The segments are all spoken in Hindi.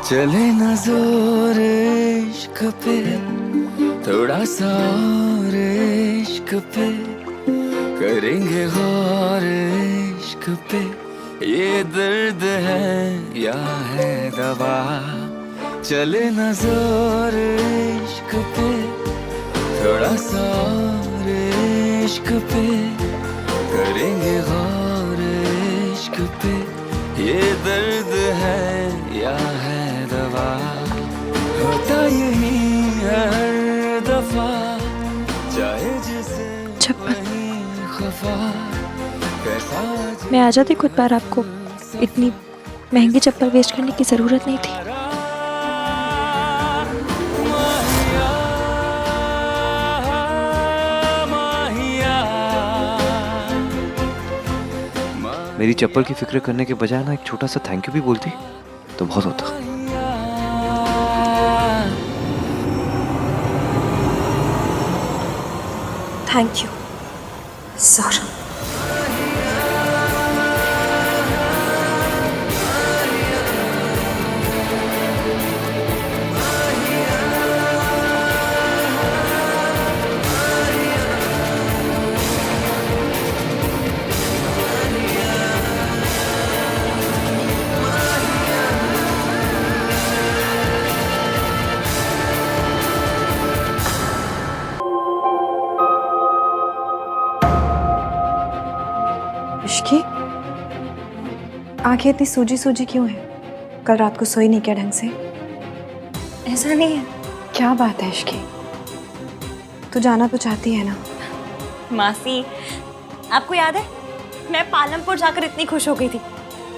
चले न जोर इश्क पे, थोड़ा सा और इश्क पे, करेंगे गौर इश्क पे। ये दर्द है या है दवा, चले न जोर इश्क पे, थोड़ा सा और इश्क पे, करेंगे गौर इश्क पे। ये दर्द है या है दवा, होता यही हर दफा, चाहे जिसे वही खफा। मैं आ जाती खुद बार, आपको इतनी महंगी चप्पल वेस्ट करने की जरूरत नहीं थी। मेरी चप्पल की फिक्र करने के बजाय ना एक छोटा सा थैंक यू भी बोलती तो बहुत होता। Thank you sir. इश्की, आंखें इतनी सूजी सूजी क्यों है? कल रात को सोई नहीं क्या ढंग से? ऐसा नहीं है। क्या बात है इश्की, तू जाना तो चाहती है ना? मासी, आपको याद है मैं पालमपुर जाकर इतनी खुश हो गई थी,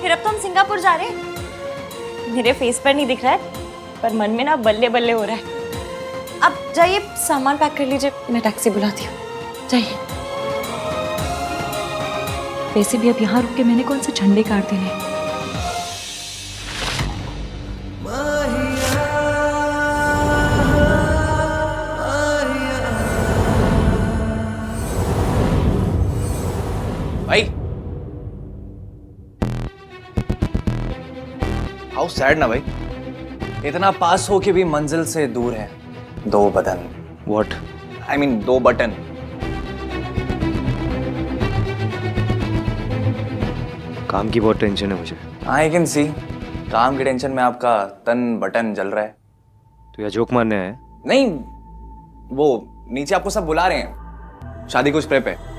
फिर अब तो हम सिंगापुर जा रहे हैं। मेरे फेस पर नहीं दिख रहा है, पर मन में ना बल्ले बल्ले हो रहा है। अब जाइए सामान पैक कर लीजिए, मैं टैक्सी बुलाती हूँ। जाइए। वैसे भी अब यहाँ रुक के मैंने कौन से झंडे काट देने। भाई हाउ सैड ना भाई, इतना पास हो के भी मंजिल से दूर है। दो button. What? I mean 2 button. काम की बहुत टेंशन है मुझे। आई कैन सी, काम की टेंशन में आपका तन बटन जल रहा है। तो यह जोक मारने आया है? नहीं, वो नीचे आपको सब बुला रहे हैं शादी कुछ प्रेप है।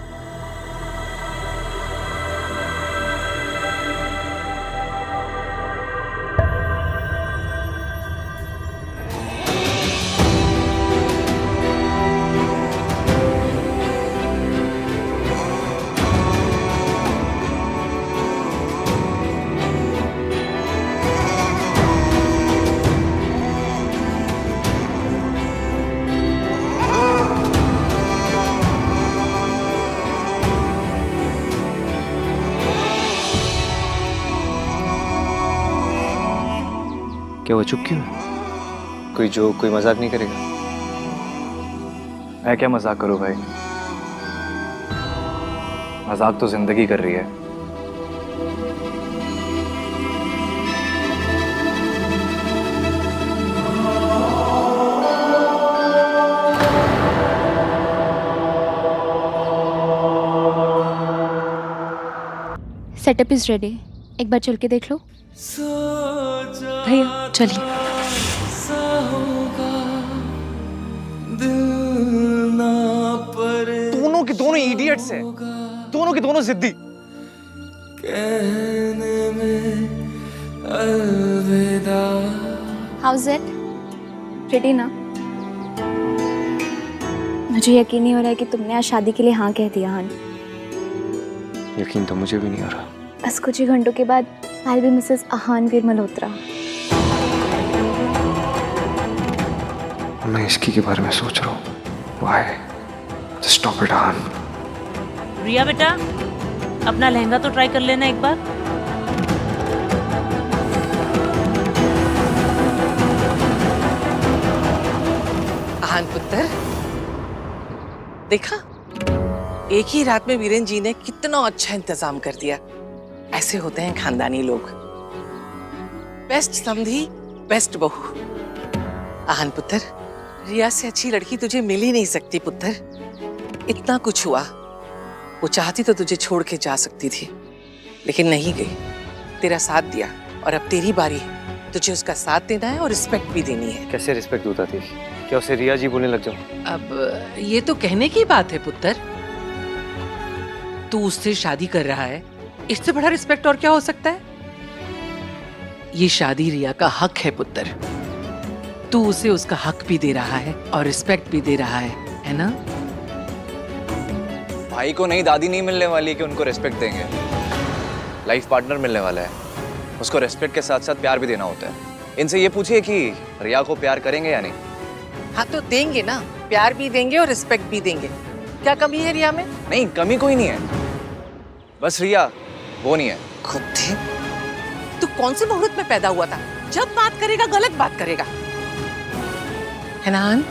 क्या वो चुप क्यों है? कोई जोक, कोई मजाक नहीं करेगा? मैं क्या मजाक करूं भाई, मजाक तो जिंदगी कर रही है। सेटअप इज रेडी, एक बार चल के देख लो। भैया चलिए। दोनों के दोनों इडियट्स हैं, दोनों के दोनों जिद्दी। House it? प्रिटी ना? मुझे यकीन नहीं हो रहा है कि तुमने आज शादी के लिए हाँ कह दिया। हाँ, यकीन तो मुझे भी नहीं हो रहा। बस कुछ ही घंटों के बाद आई बी मिसेस आहानवीर मल्होत्रा। मैं इसकी के बारे में सोच रहा हूँ। Why? Just stop it, आहान। रिया बेटा, अपना लहंगा तो ट्राई कर लेना एक बार। आहान पुत्र, देखा एक ही रात में वीरेन जी ने कितना अच्छा इंतजाम कर दिया। ऐसे होते हैं खानदानी लोग। बेस्ट समधी बेस्ट बहू। आहान पुत्र, रिया से अच्छी लड़की तुझे मिल ही नहीं सकती पुत्र। इतना कुछ हुआ, वो चाहती तो तुझे छोड़ के जा सकती थी, लेकिन नहीं गई, तेरा साथ दिया, और अब तेरी बारी है। तुझे उसका साथ देना है और रिस्पेक्ट भी देनी है। कैसे रिस्पेक्ट होता थी? क्या उसे रिया जी बोलने लग जाऊं? अब ये तो कहने की बात है पुत्र। तू उससे शादी कर रहा है, इससे बड़ा रिस्पेक्ट और क्या हो सकता है? ये शादी रिया का हक है पुत्र। तू उसे उसका हक भी दे रहा है और रिस्पेक्ट भी दे रहा है ना? भाई को नई दादी नहीं मिलने वाली कि उनको रिस्पेक्ट देंगे। लाइफ पार्टनर मिलने वाला है, उसको रिस्पेक्ट के साथ साथ प्यार भी देना होता है। इनसे ये पूछिए कि रिया को प्यार करेंगे या नहीं। हाँ तो देंगे ना, प्यार भी देंगे और रिस्पेक्ट भी देंगे। क्या कमी है रिया में? नहीं, कमी कोई नहीं है, बस रिया वो नहीं है। खुद थे। तू कौन से मुहूर्त में पैदा हुआ था? जब बात करेगा गलत बात करेगा, है ना आन?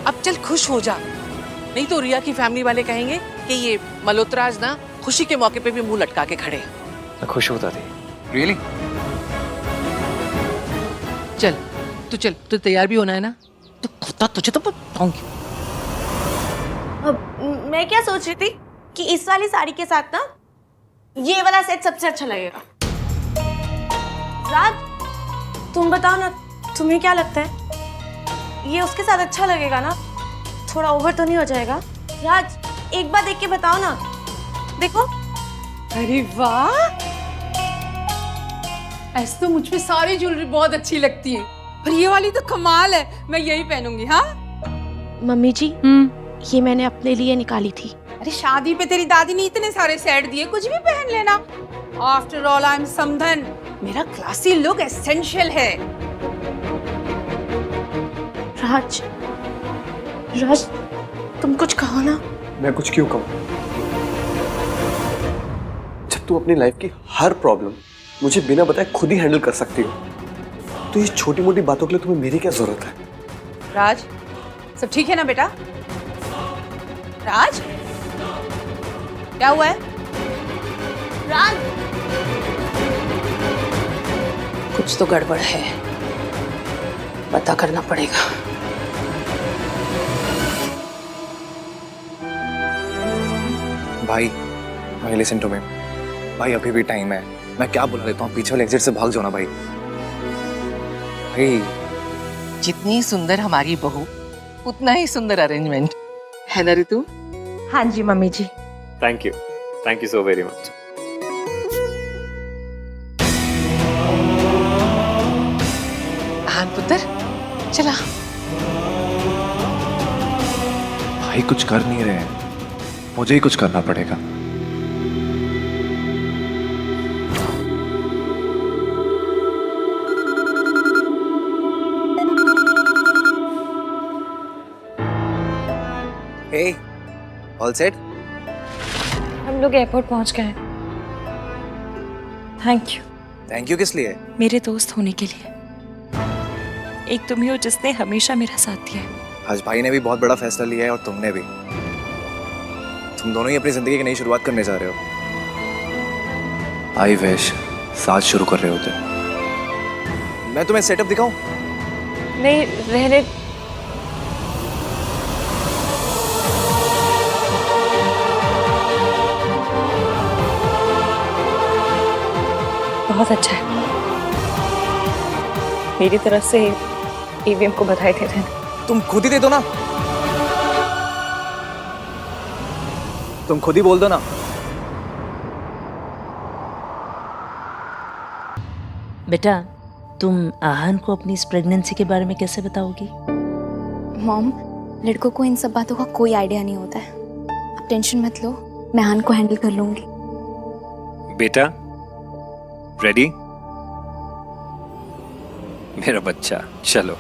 अब चल खुश हो जा, नहीं तो रिया की फैमिली वाले कहेंगे कि ये मल्होत्राज ना खुशी के मौके पे भी मुंह लटका के खड़े हैं। मैं खुश होता थी। रियली? चल तू तैयार भी होना है ना? तो खुदा तुझे तो बताऊंगी। मैं क्या सोच रही थी कि इस वाली साड़ी के साथ ना ये वाला सेट सबसे अच्छा लगेगा। राज, तुम बताओ ना, तुम्हें क्या लगता है? ये उसके साथ अच्छा लगेगा ना? थोड़ा ओवर तो नहीं हो जाएगा? राज, एक बार देख के बताओ ना। देखो। अरे वाह, ऐसे तो मुझ पे सारी ज्वेलरी बहुत अच्छी लगती है, पर ये वाली तो कमाल है, मैं यही पहनूंगी। हाँ मम्मी जी, ये मैंने अपने लिए निकाली थी। अरे शादी पे तेरी दादी ने इतने सारे सेट दिए, कुछ भी पहन लेना। आफ्टर ऑल आई एम समधन, मेरा क्लासी लुक एसेंशियल है। राज, तुम कुछ कहो ना। मैं कुछ क्यों कहूँ? जब तू अपनी लाइफ की हर प्रॉब्लम मुझे बिना बताए खुद ही हैंडल कर सकती हो, तो ये छोटी मोटी बातों के लिए तुम्हें मेरी क्या जरूरत है? राज, सब ठीक है ना बेटा? राज, क्या हुआ है? राज, कुछ तो गड़बड़ है, पता करना पड़ेगा। भाई लिसन टू मी भाई, अभी भी टाइम है। मैं क्या बुला लेता हूँ, पीछे वाले एग्जिट से भाग जाओ ना भाई। भाई जितनी सुंदर हमारी बहू, उतना ही सुंदर अरेंजमेंट है ना ऋतु? हाँ जी mummy ji. Thank you so very much. Aahan पुत्र, चला। भाई कुछ कर नहीं रहे हैं, मुझे ही कुछ करना पड़ेगा। Hey, all set? हम लोग एयरपोर्ट पहुंच गए। Thank you. थैंक यू किस लिए? मेरे दोस्त होने के लिए। एक तुम ही हो जिसने हमेशा मेरा साथ दिया है। आज भाई ने भी बहुत बड़ा फैसला लिया है और तुमने भी। तुम दोनों ही अपनी जिंदगी की नई शुरुआत करने जा रहे हो। आई विश साथ शुरू कर रहे होते। मैं तुम्हें सेटअप दिखाऊं? नहीं, रहने। बहुत अच्छा है। मेरी तरफ से ईवीएम को बधाई दे देना। तुम खुद ही दे दो ना, तुम खुद ही बोल दो ना। बेटा, तुम आहान को अपनी इस प्रेगनेंसी के बारे में कैसे बताओगी? मॉम, लड़कों को इन सब बातों का कोई आइडिया नहीं होता है। आप टेंशन मत लो, मैं आहान को हैंडल कर लूंगी। बेटा रेडी? मेरा बच्चा, चलो।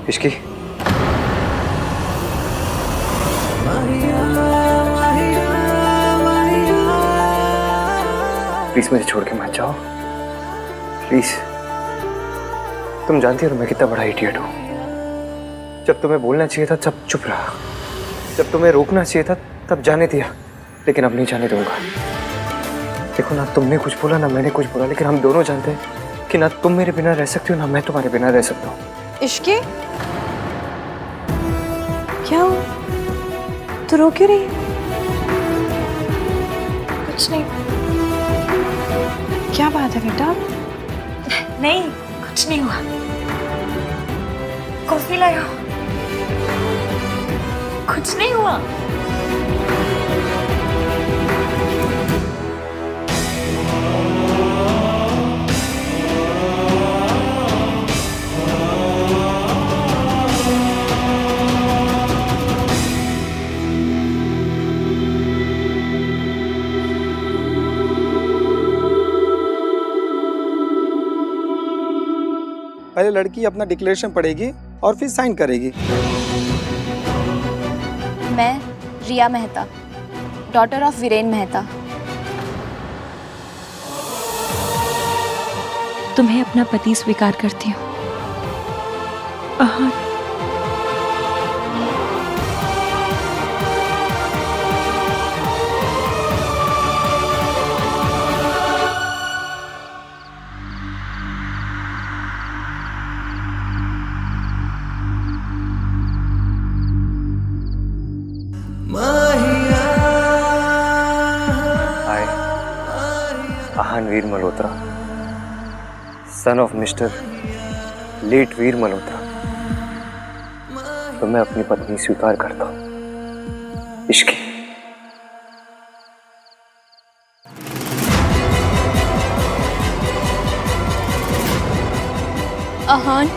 इश्की, प्लीज मुझे छोड़ के मत जाओ, प्लीज। तुम जानती हो मैं कितना बड़ा इडियट हूँ। जब तुम्हें बोलना चाहिए था तब चुप रहा, जब तुम्हें रोकना चाहिए था तब जाने दिया, लेकिन अब नहीं जाने दूंगा। देखो ना, तुमने कुछ बोला ना मैंने कुछ बोला, लेकिन हम दोनों जानते हैं कि ना तुम मेरे बिना रह सकती हो ना मैं तुम्हारे बिना रह सकता हूँ। इश्के, क्या हुआ? तू रो क्यों रही है? कुछ नहीं। क्या बात है बेटा? नहीं, कुछ नहीं हुआ। कॉफी लाया। कुछ नहीं हुआ। पहले लड़की अपना डिक्लेरेशन पढ़ेगी और फिर साइन करेगी। मैं रिया मेहता, डॉटर ऑफ वीरेन मेहता। तुम्हें अपना पति स्वीकार करती हूँ। Aahan, hi, Aahan Veer Malhotra, son of mister late Veer Malhotra. तो मैं अपनी पत्नी स्वीकार करता हूँ। इश्क। आहान,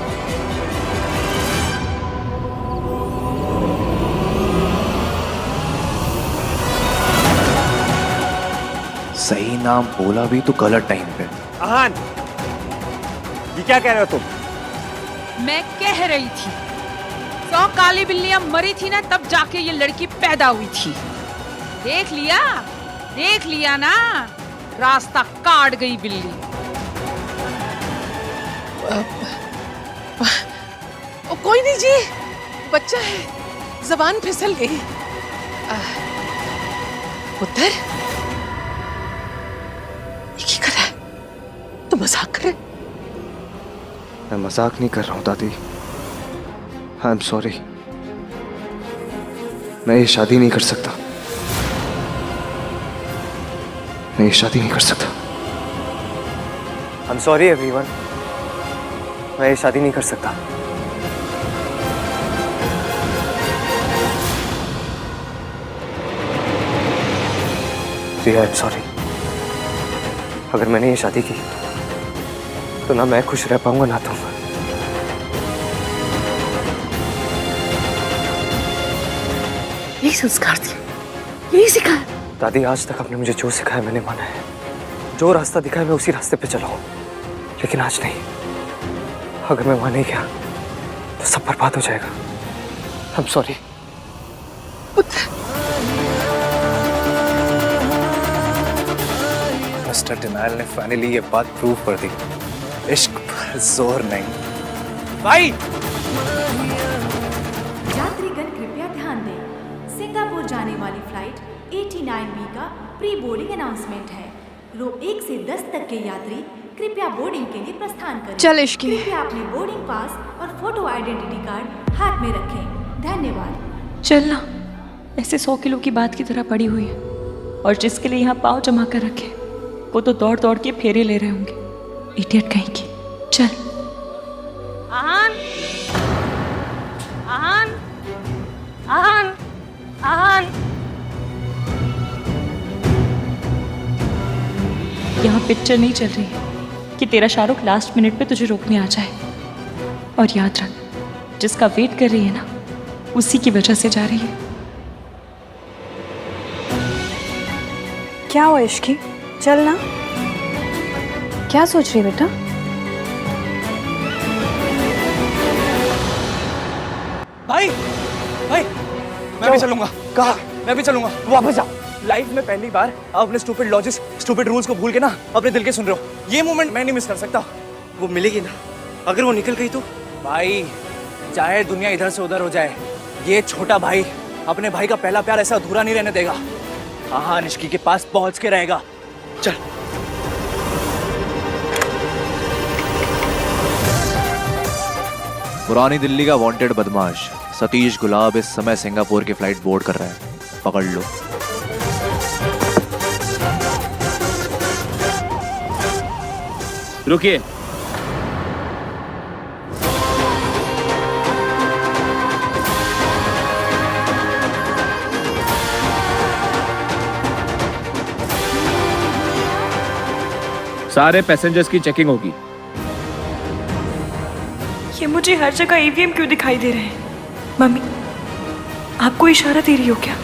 सही नाम बोला भी तो गलत टाइम पे। आहान, ये क्या कह रहे हो तुम? मैं कह रही थी 100 काली बिल्लियां मरी थी ना, तब जाके ये लड़की पैदा हुई थी। देख लिया ना, रास्ता काट गई बिल्ली। कोई नहीं जी, बच्चा है, जबान फिसल गई। पुत्र, ये क्या कर रहा है? तो मजाक कर रहे? मैं मजाक नहीं कर रहा हूँ दादी। I am sorry. मैं ये शादी नहीं कर सकता। मैं ये शादी नहीं कर सकता। I am sorry everyone. मैं ये शादी नहीं कर सकता। I am sorry. अगर मैंने ये शादी की तो ना मैं खुश रह पाऊंगा ना तुम। यही संस्कार थी, यही सिखाया। दादी, आज तक आपने मुझे जो सिखाया मैंने माना है। जो रास्ता दिखाया मैं उसी रास्ते पे चला हूं। लेकिन आज नहीं। अगर मैं वहां नहीं गया तो सब बर्बाद हो जाएगा। I am sorry. Mister denial ने फाइनली ये बात प्रूव कर दी। इश्क पर जोर नहीं। भाई, यात्रीगण कृपया ध्यान दें, सिंगापुर जाने वाली फ्लाइट 89B का प्री बोर्डिंग अनाउंसमेंट है। रो 1 से 10 तक के यात्री कृपया बोर्डिंग के लिए प्रस्थान करें। चल इश्की। कृपया अपने बोर्डिंग पास और फोटो आइडेंटिटी कार्ड हाथ में रखें। धन्यवाद। चलना, ऐसे 100 किलो की बात की तरह पड़ी हुई है, और जिसके लिए यहाँ पाँव जमा कर रखे वो तो दौड़ दौड़ के फेरे ले रहे होंगे। इडियट कहीं की। चल। आहान, आहान, आहान, आहान। यहाँ पिक्चर नहीं चल रही है कि तेरा शाहरुख लास्ट मिनट पे तुझे रोकने आ जाए। और याद रख, जिसका वेट कर रही है ना, उसी की वजह से जा रही है। क्या हुआ इश्की? चल ना। क्या सोच रही है बेटा? भाई, भाई, मैं भी चलूंगा। कहा? मैं भी चलूंगा। वापस जाओ। लाइफ में पहली बार आप अपने स्टूपिड लॉजिक्स, स्टूपिड रूल्स को भूल के ना अपने दिल के सुन रहे हो। ये मोमेंट मैं नहीं मिस कर सकता। वो मिलेगी ना, अगर वो निकल गई तो? भाई, चाहे दुनिया इधर से उधर हो जाए, ये छोटा भाई अपने भाई का पहला प्यार ऐसा अधूरा नहीं रहने देगा। आहान इश्की के पास पहुंच के रहेगा। चल। पुरानी दिल्ली का वांटेड बदमाश सतीश गुलाब इस समय सिंगापुर की फ्लाइट बोर्ड कर रहा है, पकड़ लो। रुकिए। सारे पैसेंजर्स की चेकिंग होगी। ये मुझे हर जगह ईवीएम क्यों दिखाई दे रहे हैं? मम्मी, आपको इशारा दे रही हो क्या?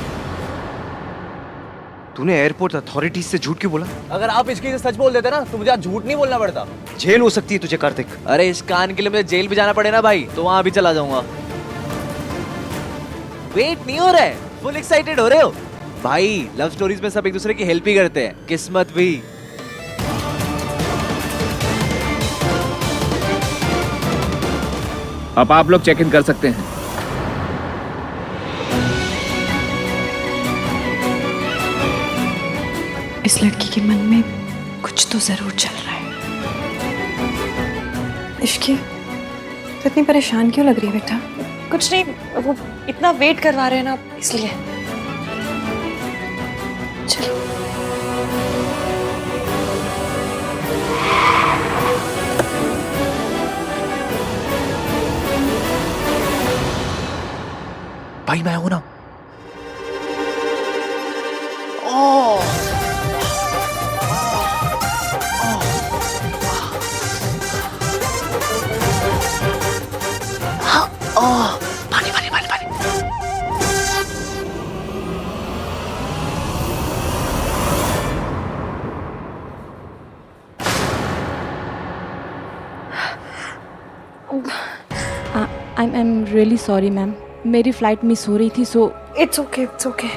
तूने एयरपोर्ट अथॉरिटीज से झूठ क्यों बोला? अगर आप इसकी सच बोल देते ना तो मुझे आज झूठ नहीं बोलना पड़ता। जेल हो सकती है तुझे कार्तिक। अरे इस कान के लिए मुझे जेल भी जाना पड़े ना भाई, तो वहां भी चला जाऊंगा। वेट नहीं हो रहा है, फुल एक्साइटेड हो रहे हो भाई। लव स्टोरीज में सब एक दूसरे की हेल्प ही करते हैं, किस्मत भी। अब आप लोग चेक इन कर सकते हैं। इस लड़की के मन में कुछ तो जरूर चल रहा है। इश्की, तो इतनी परेशान क्यों लग रही है बेटा? कुछ नहीं, वो इतना वेट करवा रहे हैं ना इसलिए। चलो। भाई मैं हूं ना। पानी पानी पानी पानी। I am really sorry ma'am, मेरी फ्लाइट मिस हो रही थी so. It's okay, it's okay.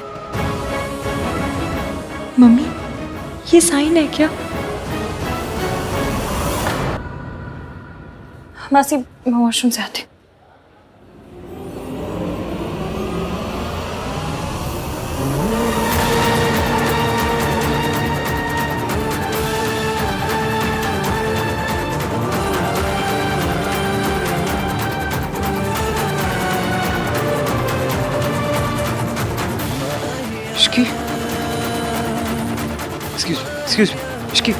Mummy, ये साइन है क्या? मासी, मैं वॉशरूम से आती हूँ। Excuse me, Ishki.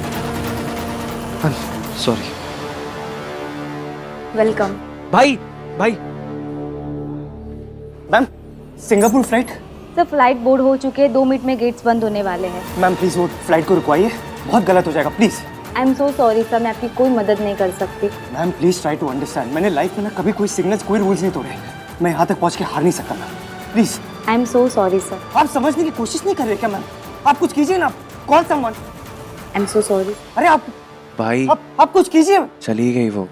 I'm sorry. Welcome. भाई भाई। Ma'am, Singapore flight. Sir flight board हो चुके हैं, 2 मिनट में गेट्स बंद होने वाले हैं। मैम प्लीज वो फ्लाइट को रुकवाइए, बहुत गलत हो जाएगा please. I am so sorry sir, मैं आपकी कोई मदद नहीं कर सकती। Ma'am please try to understand, मैंने लाइफ में ना कभी कोई सिग्नल्स, कोई रूल्स नहीं तोड़े। मैं यहाँ तक पहुँच के हार नहीं सकता ma'am, please. I am so sorry sir. आप समझने की कोशिश नहीं कर रहे क्या मैम? आप कुछ कीजिए ना, call someone. I am so sorry. अरे आप भाई आप कुछ कीजिए। चली गई वो।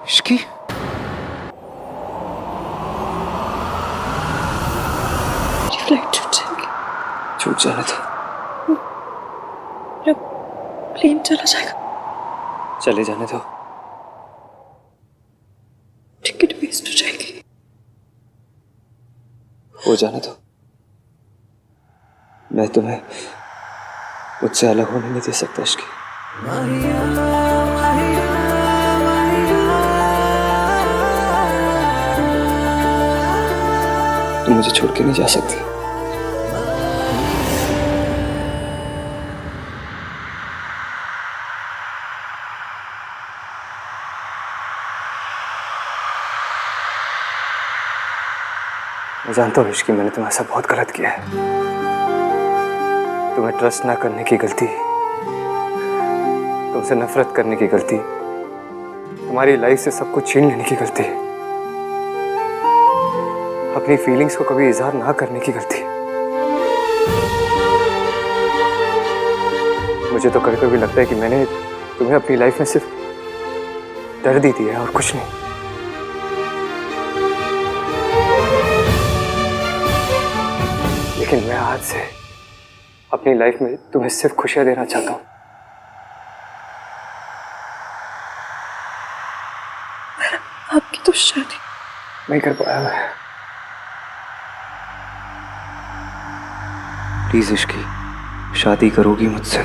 इश्की फ्लाइट छूट जाएगी। छूट जाने दो। प्लेन चला जाएगा। चले जाने दो। टिकट वेस्ट हो जाएगी। हो जाने दो। मैं तुम्हें मुझसे अलग होने नहीं दे सकता इश्की। तुम मुझे छोड़ के नहीं जा सकती। मैं जानता हूँ इश्की, मैंने तुम्हारे साथ बहुत गलत किया है। तुम्हें ट्रस्ट ना करने की गलती, तुमसे नफरत करने की गलती, तुम्हारी लाइफ से सब कुछ छीन लेने की गलती, अपनी फीलिंग्स को कभी इजहार ना करने की गलती। मुझे तो कभी कभी लगता है कि मैंने तुम्हें अपनी लाइफ में सिर्फ दर्द ही दिया है और कुछ नहीं। लेकिन मैं आज से अपनी लाइफ में तुम्हें सिर्फ खुशियां देना चाहता हूं। आपकी तो शादी नहीं कर पाया मैं। प्लीज इश्की, शादी करोगी मुझसे?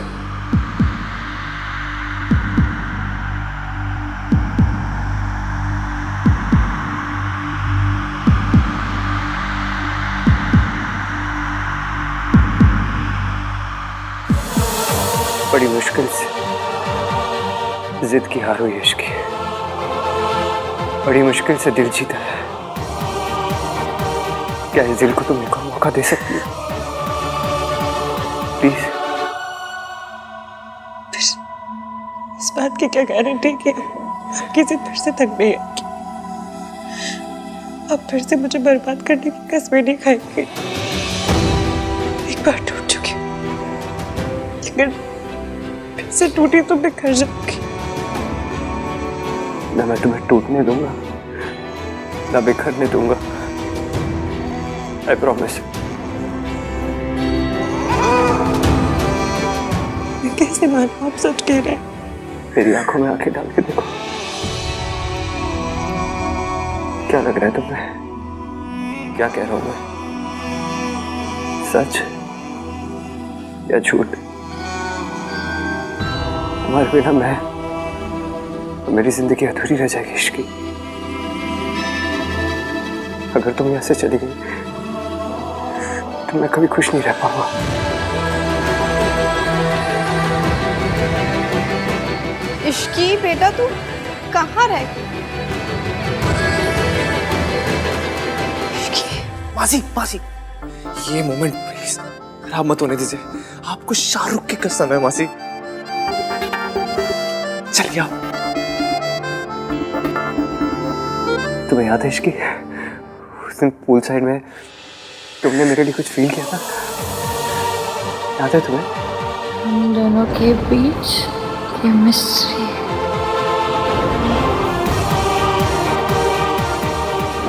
बड़ी मुश्किल से जिद की हार हुई इश्की। बड़ी मुश्किल से दिल जीता है। क्या इस दिल को तुम एक और मौका दे सकती हो? प्लीज। इस बात की क्या गारंटी कि आपकी जिद फिर से थक गई है? आप फिर से मुझे बर्बाद करने की कसमें नहीं खाएंगे। एक बार टूट चुकी, अगर फिर से टूटी तो बिखर जाऊंगी। ना मैं तुम्हें टूटने दूंगा, ना बिखरने दूंगा। I promise. मैं कैसे मानूं आप सच कह रहे हैं? मेरी आंखों में आंखें डाल के देखो। क्या लग रहा है तुम्हें? क्या कह रहा हूं मैं? सच या झूठ? तुम्हारे बिना मैं, मेरी जिंदगी अधूरी रह जाएगी इश्की। अगर तुम यहाँ से चली गई तो मैं कभी खुश नहीं रह पाऊंगा। इश्की बेटा, तू कहाँ रह गई? मासी मासी, ये मोमेंट प्लीज खराब मत होने दीजिए। आपको शाहरुख की कसम है मासी। चलिए आप। तुम्हें याद है इश्की, उस दिन पूल साइड में तुमने मेरे लिए कुछ फील किया था? याद है तुम्हें? हम दोनों के बीच केमिस्ट्री।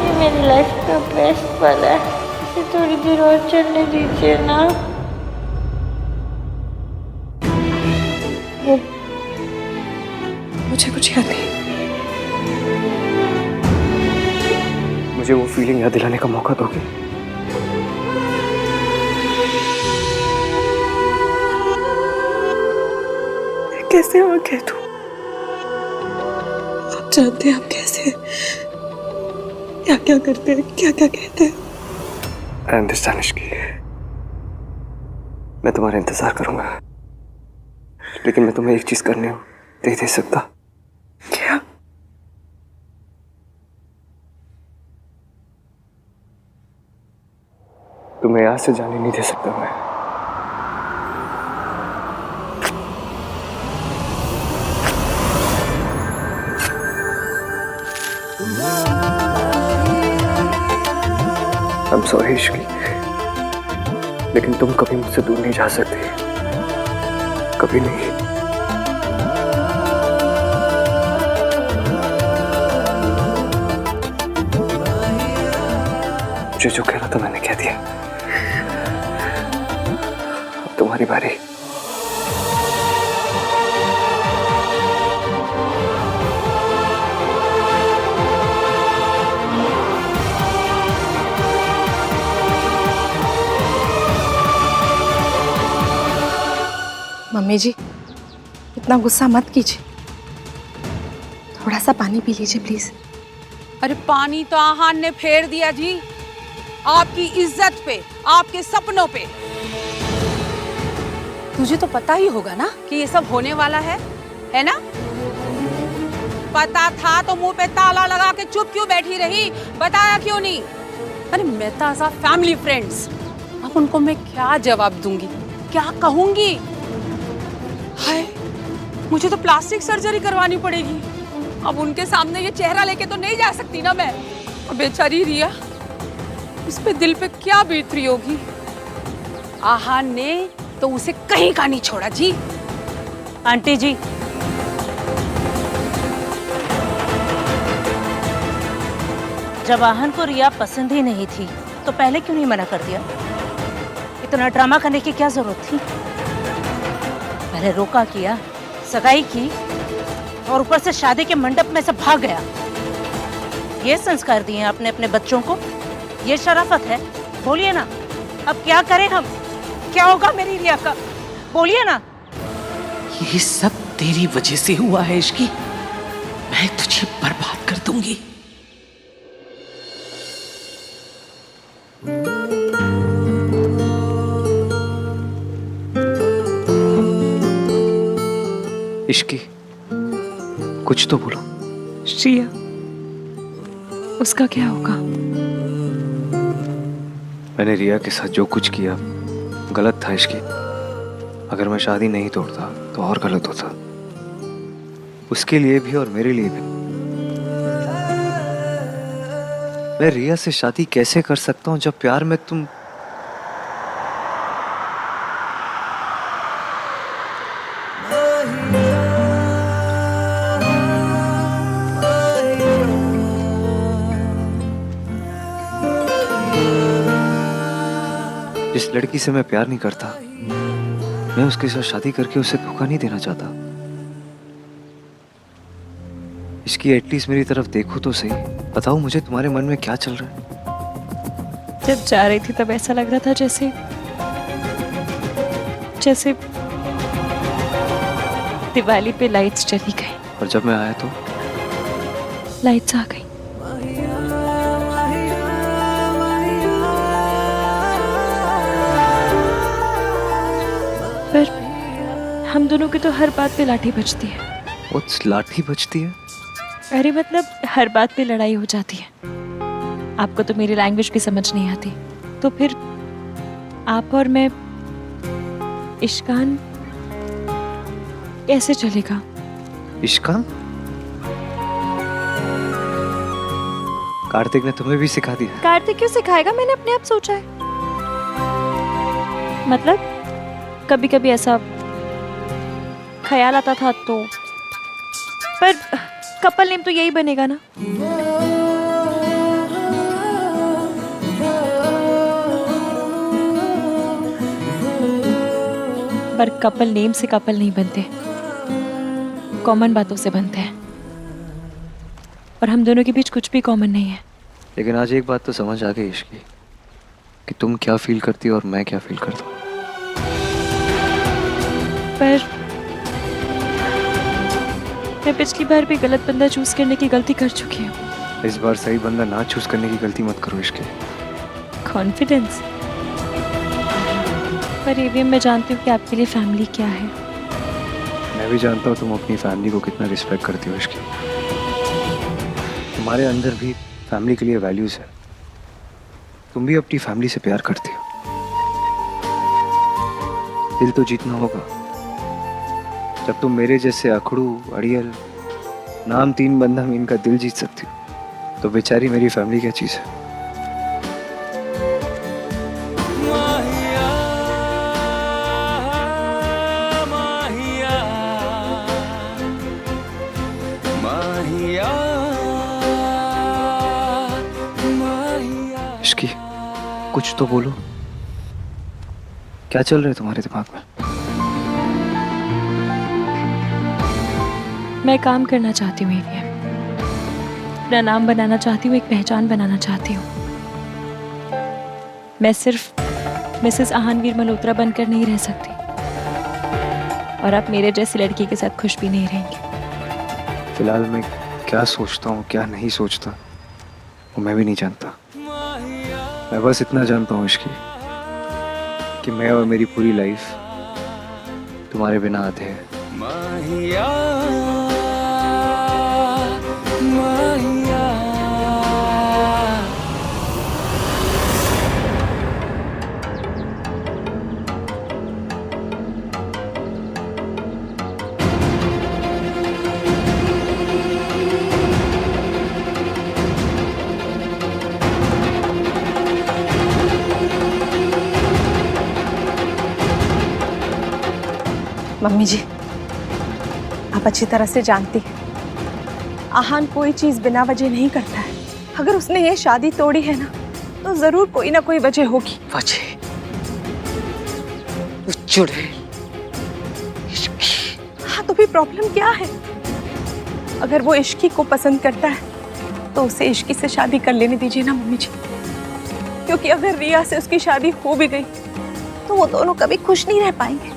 ये मेरी लाइफ का बेस्ट पल है। इसे थोड़ी देर और चलने दीजिए ना। वो मुझे कुछ याद नहीं। मुझे वो फीलिंग याद दिलाने का मौका दोगे? कैसे और कह दूं? आप जानते हैं आप कैसे, क्या क्या करते हैं, क्या क्या कहते हैं। आई अंडरस्टैंड इश्की, मैं तुम्हारा इंतजार करूंगा, लेकिन मैं तुम्हें एक चीज करने दे सकता। क्या? तुम्हें यहाँ से जाने नहीं दे सकता मैं। I'm sorry इश्की, लेकिन तुम कभी मुझसे दूर नहीं जा सकती, कभी नहीं। मुझे जो कहना था मैंने कह दिया। अब तुम्हारी बारी। मम्मी जी, इतना गुस्सा मत कीजिए, थोड़ा सा पानी पी लीजिए प्लीज। अरे पानी तो आहान ने फेर दिया जी, आपकी इज्जत पे, आपके सपनों पे। तुझे तो पता ही होगा ना कि ये सब होने वाला है ना? पता था तो मुंह पे ताला लगा के चुप क्यों बैठी रही, बताया क्यों नहीं? अरे मैं तो एज अ फैमिली फ्रेंड्स, अब उनको मैं क्या जवाब दूंगी, क्या कहूंगी? हाय, मुझे तो प्लास्टिक सर्जरी करवानी पड़ेगी। अब उनके सामने ये चेहरा लेके तो नहीं जा सकती ना मैं। और बेचारी रिया, उस पे दिल पे क्या बीत रही होगी। आहान ने तो उसे कहीं का नहीं छोड़ा जी। आंटी जी, जब आहान को रिया पसंद ही नहीं थी तो पहले क्यों नहीं मना कर दिया? इतना ड्रामा करने की क्या जरूरत थी? पहले रोका किया, सगाई की और ऊपर से शादी के मंडप में से भाग गया। ये संस्कार दिए आपने अपने बच्चों को? ये शराफत है? बोलिए ना, अब क्या करें हम? क्या होगा मेरी रिया का? बोलिए ना। ये सब तेरी वजह से हुआ है इश्की, मैं तुझे बर्बाद कर दूंगी। इश्की, कुछ तो बोलो। श्रिया, उसका क्या होगा? मैंने रिया के साथ जो कुछ किया गलत था इश्की। अगर मैं शादी नहीं तोड़ता तो और गलत होता, उसके लिए भी और मेरे लिए भी। मैं रिया से शादी कैसे कर सकता हूँ जब प्यार में तुम जिस लड़की से मैं प्यार नहीं करता, मैं उसके साथ शादी करके उसे धोखा नहीं देना चाहता। इसकी एटलीस्ट मेरी तरफ देखो तो सही, बताओ मुझे तुम्हारे मन में क्या चल रहा है। जब जा रही थी तब ऐसा लग रहा था जैसे दिवाली पे लाइट्स चली गई, और जब मैं आया तो लाइट्स आ गई। पर हम दोनों की तो हर बात पे लाठी बजती है। What's लाठी बजती है? अरे मतलब हर बात पे लड़ाई हो जाती है। आपको तो मेरी लैंग्वेज भी समझ नहीं आती, तो फिर आप और मैं इश्कान कैसे चलेगा? इश्कान? कार्तिक ने तुम्हें भी सिखा दिया? कार्तिक क्यों सिखाएगा, मैंने अपने आप सोचा है। मतलब कभी कभी ऐसा ख्याल आता था तो, पर कपल नेम तो यही बनेगा ना। पर कपल नेम से कपल नहीं बनते, कॉमन बातों से बनते हैं, और हम दोनों के बीच कुछ भी कॉमन नहीं है। लेकिन आज एक बात तो समझ आ गई इश्की, कि तुम क्या फील करती हो और मैं क्या फील करता हूँ। पर मैं पिछली बार भी गलत बंदा चूज करने की गलती कर चुकी हूँ। इस बार सही बंदा ना चूज करने की गलती मत करो इश्की। कॉन्फिडेंस। पर ये भी मैं जानती हूँ कि आपके लिए फैमिली क्या है। मैं भी जानता हूँ तुम अपनी फैमिली को कितना रिस्पेक्ट करती हो इश्की। तुम्हारे अंदर भी फैमिली के लिए वैल्यूज है। तुम भी अपनी फैमिली से प्यार करती हो। दिल तो जीतना होगा। जब तुम मेरे जैसे अखड़ू, अड़ियल, नाम 3 बंदा में इनका दिल जीत सकती हो, तो बेचारी मेरी फैमिली क्या चीज है। इश्की, कुछ तो बोलो, क्या चल रहा है तुम्हारे दिमाग में? मैं काम करना चाहती हूँ AVM, अपना नाम बनाना चाहती हूँ, एक पहचान बनाना चाहती हूँ। मैं सिर्फ मिसेस आहानवीर मल्होत्रा बनकर नहीं रह सकती, और आप मेरे जैसी लड़की के साथ खुश भी नहीं रहेंगे। फिलहाल मैं क्या सोचता हूँ क्या नहीं सोचता वो मैं भी नहीं जानता। मैं बस इतना जानता हूँ इश्की कि मैं और मेरी पूरी लाइफ तुम्हारे बिना आधे है। माहिया माहिया मम्मी जी, आप अच्छी तरह से जानती हैं आहान कोई चीज बिना वजह नहीं करता है। अगर उसने ये शादी तोड़ी है ना तो जरूर कोई ना कोई वजह होगी। वजह? वो चुड़ैल इश्की। हाँ तो भी प्रॉब्लम क्या है? अगर वो इश्की को पसंद करता है तो उसे इश्की से शादी कर लेने दीजिए ना मम्मी जी, क्योंकि अगर रिया से उसकी शादी हो भी गई तो वो दोनों कभी खुश नहीं रह पाएंगे।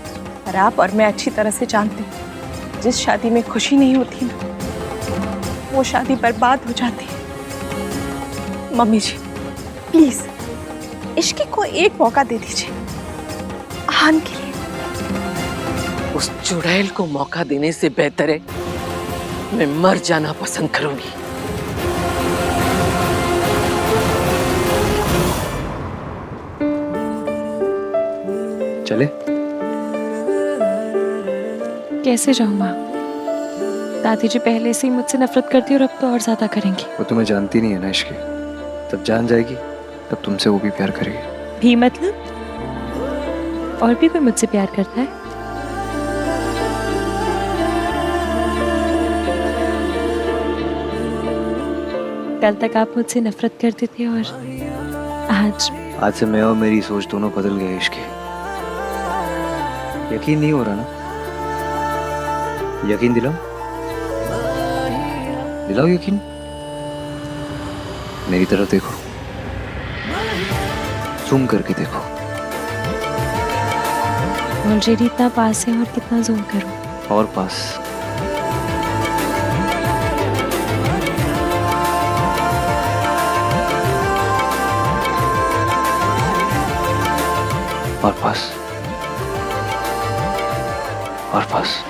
और आप और मैं अच्छी तरह से जानते हैं जिस शादी में खुशी नहीं होती ना वो शादी बर्बाद हो जाती है। मम्मी जी प्लीज इश्की को एक मौका दे दीजिए आहान के लिए। उस चुड़ैल को मौका देने से बेहतर है मैं मर जाना पसंद करूंगी। चले? कैसे जाऊँ माँ? दादी जी पहले से ही मुझसे नफरत करती और अब तो और ज्यादा करेंगी। वो तुम्हें जानती नहीं है ना इश्की, तब जान जाएगी तब तुमसे वो भी प्यार करेगी। भी मतलब? और भी कोई मुझसे प्यार करता है? कल तक आप मुझसे नफरत करते थे और आज से मैं और मेरी सोच दोनों बदल गए इश्की। यकीन नहीं हो रहा ना? यकीन दिलाओ, दिलाओ यकीन। मेरी तरफ देखो, जूम करके देखो। ऑलरेडी इतना पास है और कितना जूम करूं? और पास। और पास और पास।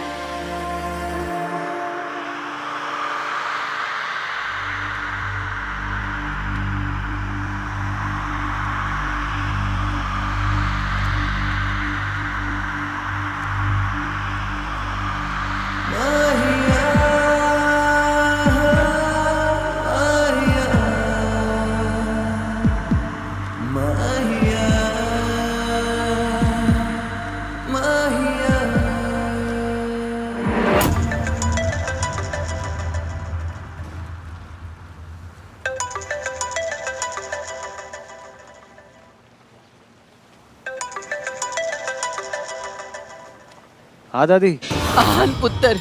हाँ दादी। आहान पुत्र,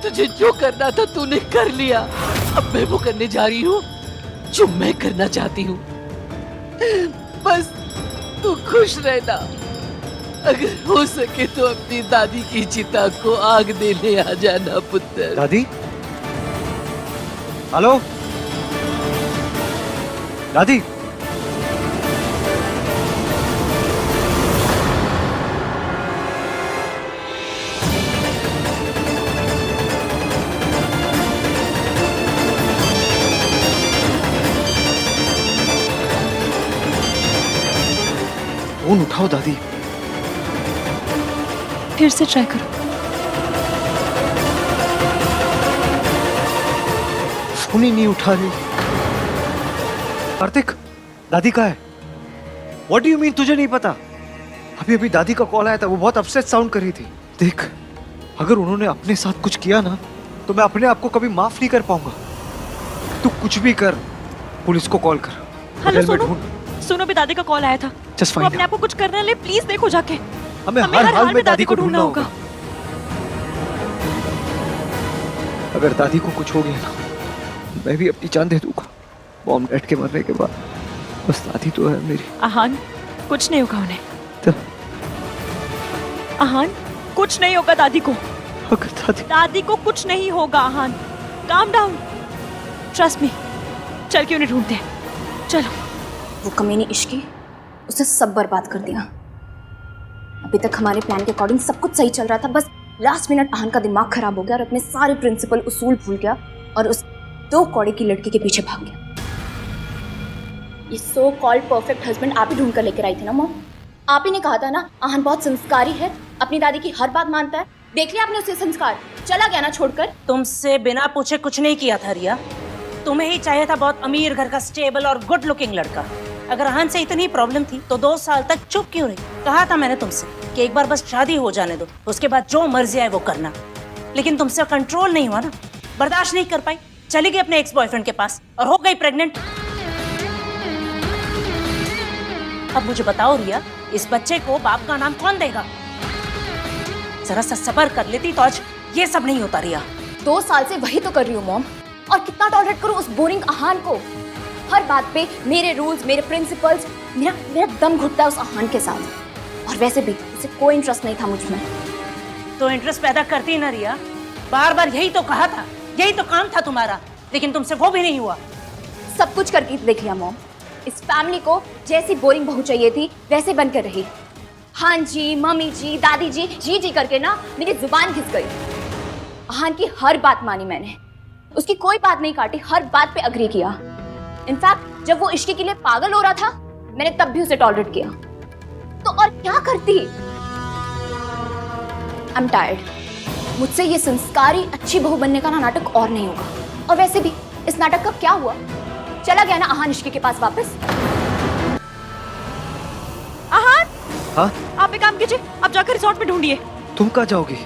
तुझे जो करना था तूने कर लिया। अब मैं वो करने जा रही हूँ जो मैं करना चाहती हूँ। बस तू खुश रहना। अगर हो सके तो अपनी दादी की चिता को आग देने आ जाना पुत्र। दादी? हेलो दादी? फोन उठाओ दादी। फिर से ट्राई करो। फोन ही नहीं उठा रही। कार्तिक, दादी कहाँ है? What do you mean तुझे नहीं पता? अभी अभी दादी का कॉल आया था, वो बहुत अपसेट साउंड कर रही थी। देख, अगर उन्होंने अपने साथ कुछ किया ना तो मैं अपने आप को कभी माफ नहीं कर पाऊंगा। तू कुछ भी कर, पुलिस को कॉल कर। हेलो, होटल में सुनो। सुनो भी दादी का कॉल आया था। Just वो find अपने आप को कुछ करने ले, प्लीज देखो जाके। हमें हर हाल में दादी को ढूंढना होगा। अगर दादी को कुछ हो गया ना, मैं भी अपनी जान दे दूंगा। मॉम डैड के मरने के बाद बस दादी तो है मेरी। आहान, कुछ नहीं होगा उन्हें। तो आहान, कुछ नहीं होगा दादी को। अगर दादी को कुछ नहीं होगा आहान। Calm down, trust me. चल के उन्हें ढूंढते हैं, चलो। वो कमीनी इश्की, उसने सब बर्बाद कर दिया। अभी तक हमारे प्लान के अकॉर्डिंग सब कुछ सही चल रहा था, बस लास्ट मिनट आहान का दिमाग खराब हो गया और अपने सारे प्रिंसिपल उसूल भूल गया और उस 2 कौड़े की लड़की के पीछे भाग गया। ये सो कॉल्ड परफेक्ट हस्बैंड आप ही ढूंढ कर लेकर आई थी ना मॉम। आप ही ने कहा था ना आहान बहुत संस्कारी है, अपनी दादी की हर बात मानता है। देख लिया आपने उसके संस्कार, चला गया ना छोड़कर। तुमसे बिना पूछे कुछ नहीं किया था रिया। तुम्हें ही चाहिए था बहुत अमीर घर का स्टेबल और गुड लुकिंग लड़का। अगर आहान से इतनी प्रॉब्लम थी तो 2 साल तक चुप क्यों रही? कहा था मैंने तुमसे कि एक बार बस शादी हो जाने दो, उसके बाद जो मर्जी आए वो करना। लेकिन तुमसे कंट्रोल नहीं हुआ ना, बर्दाश्त नहीं कर पाई, चली गई अपने एक्स बॉयफ्रेंड के पास और हो गई प्रेग्नेंट। अब मुझे बताओ रिया, इस बच्चे को बाप का नाम कौन देगा? जरा सा सब्र कर लेती तो आज ये सब नहीं होता रिया। 2 साल से वही तो कर रही हूँ मॉम, और कितना टॉलरेट करूँ उस बोरिंग आहान को। हर बात पे मेरे रूल्स, मेरे प्रिंसिपल्स, मेरा दम घुटता है उस आहान के साथ। और वैसे भी उसे कोई इंटरेस्ट नहीं था मुझ में। तो इंटरेस्ट पैदा करती ना रिया, बार बार यही तो कहा था, यही तो काम था तुम्हारा, लेकिन तुमसे वो भी नहीं हुआ। सब कुछ करके देख लिया मॉम। इस फैमिली को जैसी बोरिंग बहू चाहिए थी वैसे बनकर रही। हाँ जी, मम्मी जी, दादी जी, जी करके ना मेरी जुबान घिस गई। आहान की हर बात मानी मैंने, उसकी कोई बात नहीं काटी, हर बात पे अग्री किया। इनफैक्ट जब वो इश्क के लिए पागल हो रहा था मैंने तब भी उसे टॉलरेट किया। तो और क्या करती? I am tired. मुझसे ये संस्कारी अच्छी बहू बनने का ना नाटक और नहीं होगा। और वैसे भी इस नाटक का क्या हुआ? चला गया ना आहान इश्की के पास वापस। आहान, हाँ? आप एक काम कीजिए, आप जाकर रिसोर्ट में ढूंढिए। तुम कहाँ जाओगी?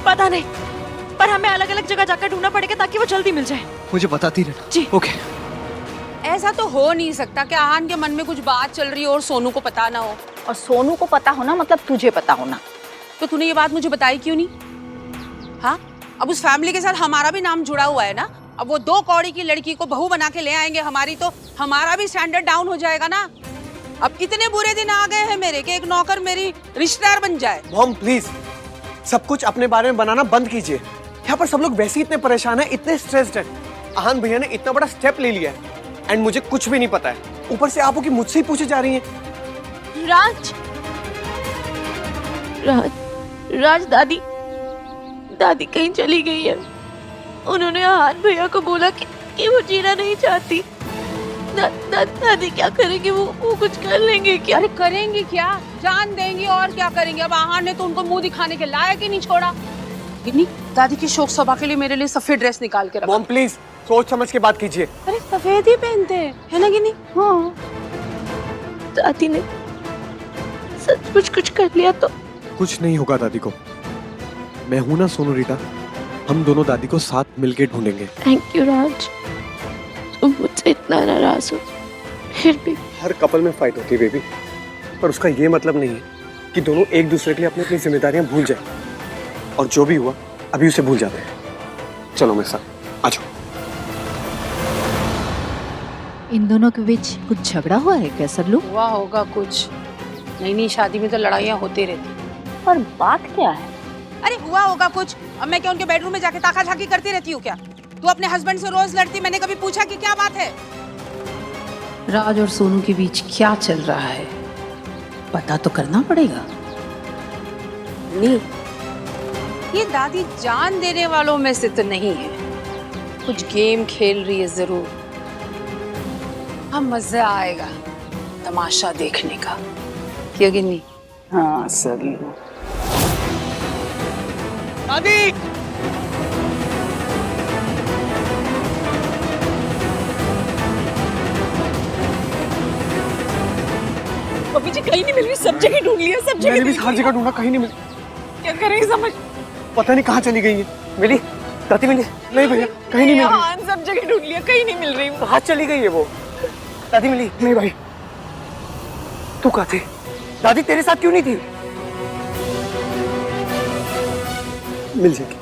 पता नहीं, पर हमें अलग अलग जगह जाकर ढूंढना पड़ेगा ताकि वो जल्दी मिल जाए। मुझे बताती रहना। जी। ओके। ऐसा तो हो नहीं सकता कि आहान के मन में कुछ बात चल रही हो और सोनू को पता ना हो। और सोनू को पता होना मतलब तुझे पता होना। तो तूने ये बात मुझे बताई क्यों नहीं? हाँ, अब उस फैमिली के साथ हमारा भी नाम जुड़ा हुआ है ना। अब वो 2 कौड़ी की लड़की को बहू बना के ले आएंगे हमारी, तो हमारा भी स्टैंडर्ड डाउन हो जाएगा ना। अब इतने बुरे दिन आ गए हैं मेरे कि एक नौकर मेरी रिश्तेदार बन जाए। मॉम प्लीज, सब कुछ अपने बारे में बनाना बंद कीजिए। यहाँ पर सब लोग वैसे ही इतने परेशान हैं, इतने स्ट्रेस्ड हैं। आहान भैया ने इतना बड़ा स्टेप ले लिया है एंड मुझे कुछ भी नहीं पता है। ऊपर से आप हो कि मुझसे ही पूछे जा रही हैं। राज दादी कहीं चली गई है। उन्होंने आहान भैया को बोला कि वो जीना नहीं चाहती। दादी क्या करेंगे? वो कुछ कर लेंगे क्या? अरे करेंगे क्या, जान देंगे और क्या करेंगे। अब आहान ने तो उनको मुंह दिखाने के लायक ही नहीं छोड़ा। गिन्नी, दादी की शोक सभा के लिए मेरे लिए सफेद ड्रेस निकाल के रखो। मॉम प्लीज सोच समझ के बात कीजिए। अरे सफेद ही पहनते हैं, है ना गिन्नी? हाँ। दादी ने सच कुछ कर लिया तो कुछ नहीं होगा दादी को। मैं हूं ना सोनू रीटा, हम दोनों दादी को साथ मिलके ढूंढेंगे। थैंक यू राज, तुम मुझसे इतना नाराज हो फिर भी। हर कपल में फाइट होती है बेबी, पर उसका ये मतलब नहीं है कि दोनों एक दूसरे के लिए अपनी अपनी जिम्मेदारियां भूल जाए। और जो भी हुआ अभी उसे भूल जाते हैं। चलो मेरे साथ आ जाओ। इन दोनों के बीच कुछ झगड़ा हुआ है क्या सरलू? हुआ होगा कुछ, नई शादी में तो लड़ाइयाँ होती रहती। पर बात क्या है? अरे हुआ होगा कुछ। अब मैं क्या उनके बेडरूम में जाके ताका झाकी करती रहती हूँ क्या? तू अपने हस्बैंड से रोज लड़ती, मैंने कभी पूछा कि क्या बात है? राज और सोनू के बीच क्या चल रहा है पता तो करना पड़ेगा। नहीं, ये दादी जान देने वालों में से तो नहीं है, कुछ गेम खेल रही है जरूर। हम मजा आएगा तमाशा देखने का, क्या गिन्नी? हाँ सरलू। दादी! मम्मी जी कहीं नहीं मिल रही, सब जगह ढूंढ लिया, सब जगह। मैंने भी हर जगह ढूंढा, कहीं नहीं मिली। क्या करेंगे समझ? पता नहीं कहाँ चली गई है। मिली? दादी मिली? नहीं भैया, कहीं नहीं मिल रही। सब जगह ढूंढ लिया, कहीं नहीं मिल रही। कहाँ चली गई है वो? दादी मिली? नहीं भाई, तू कहाँ थी? दादी तेरे साथ क्यों नहीं थी? मिल जाएगी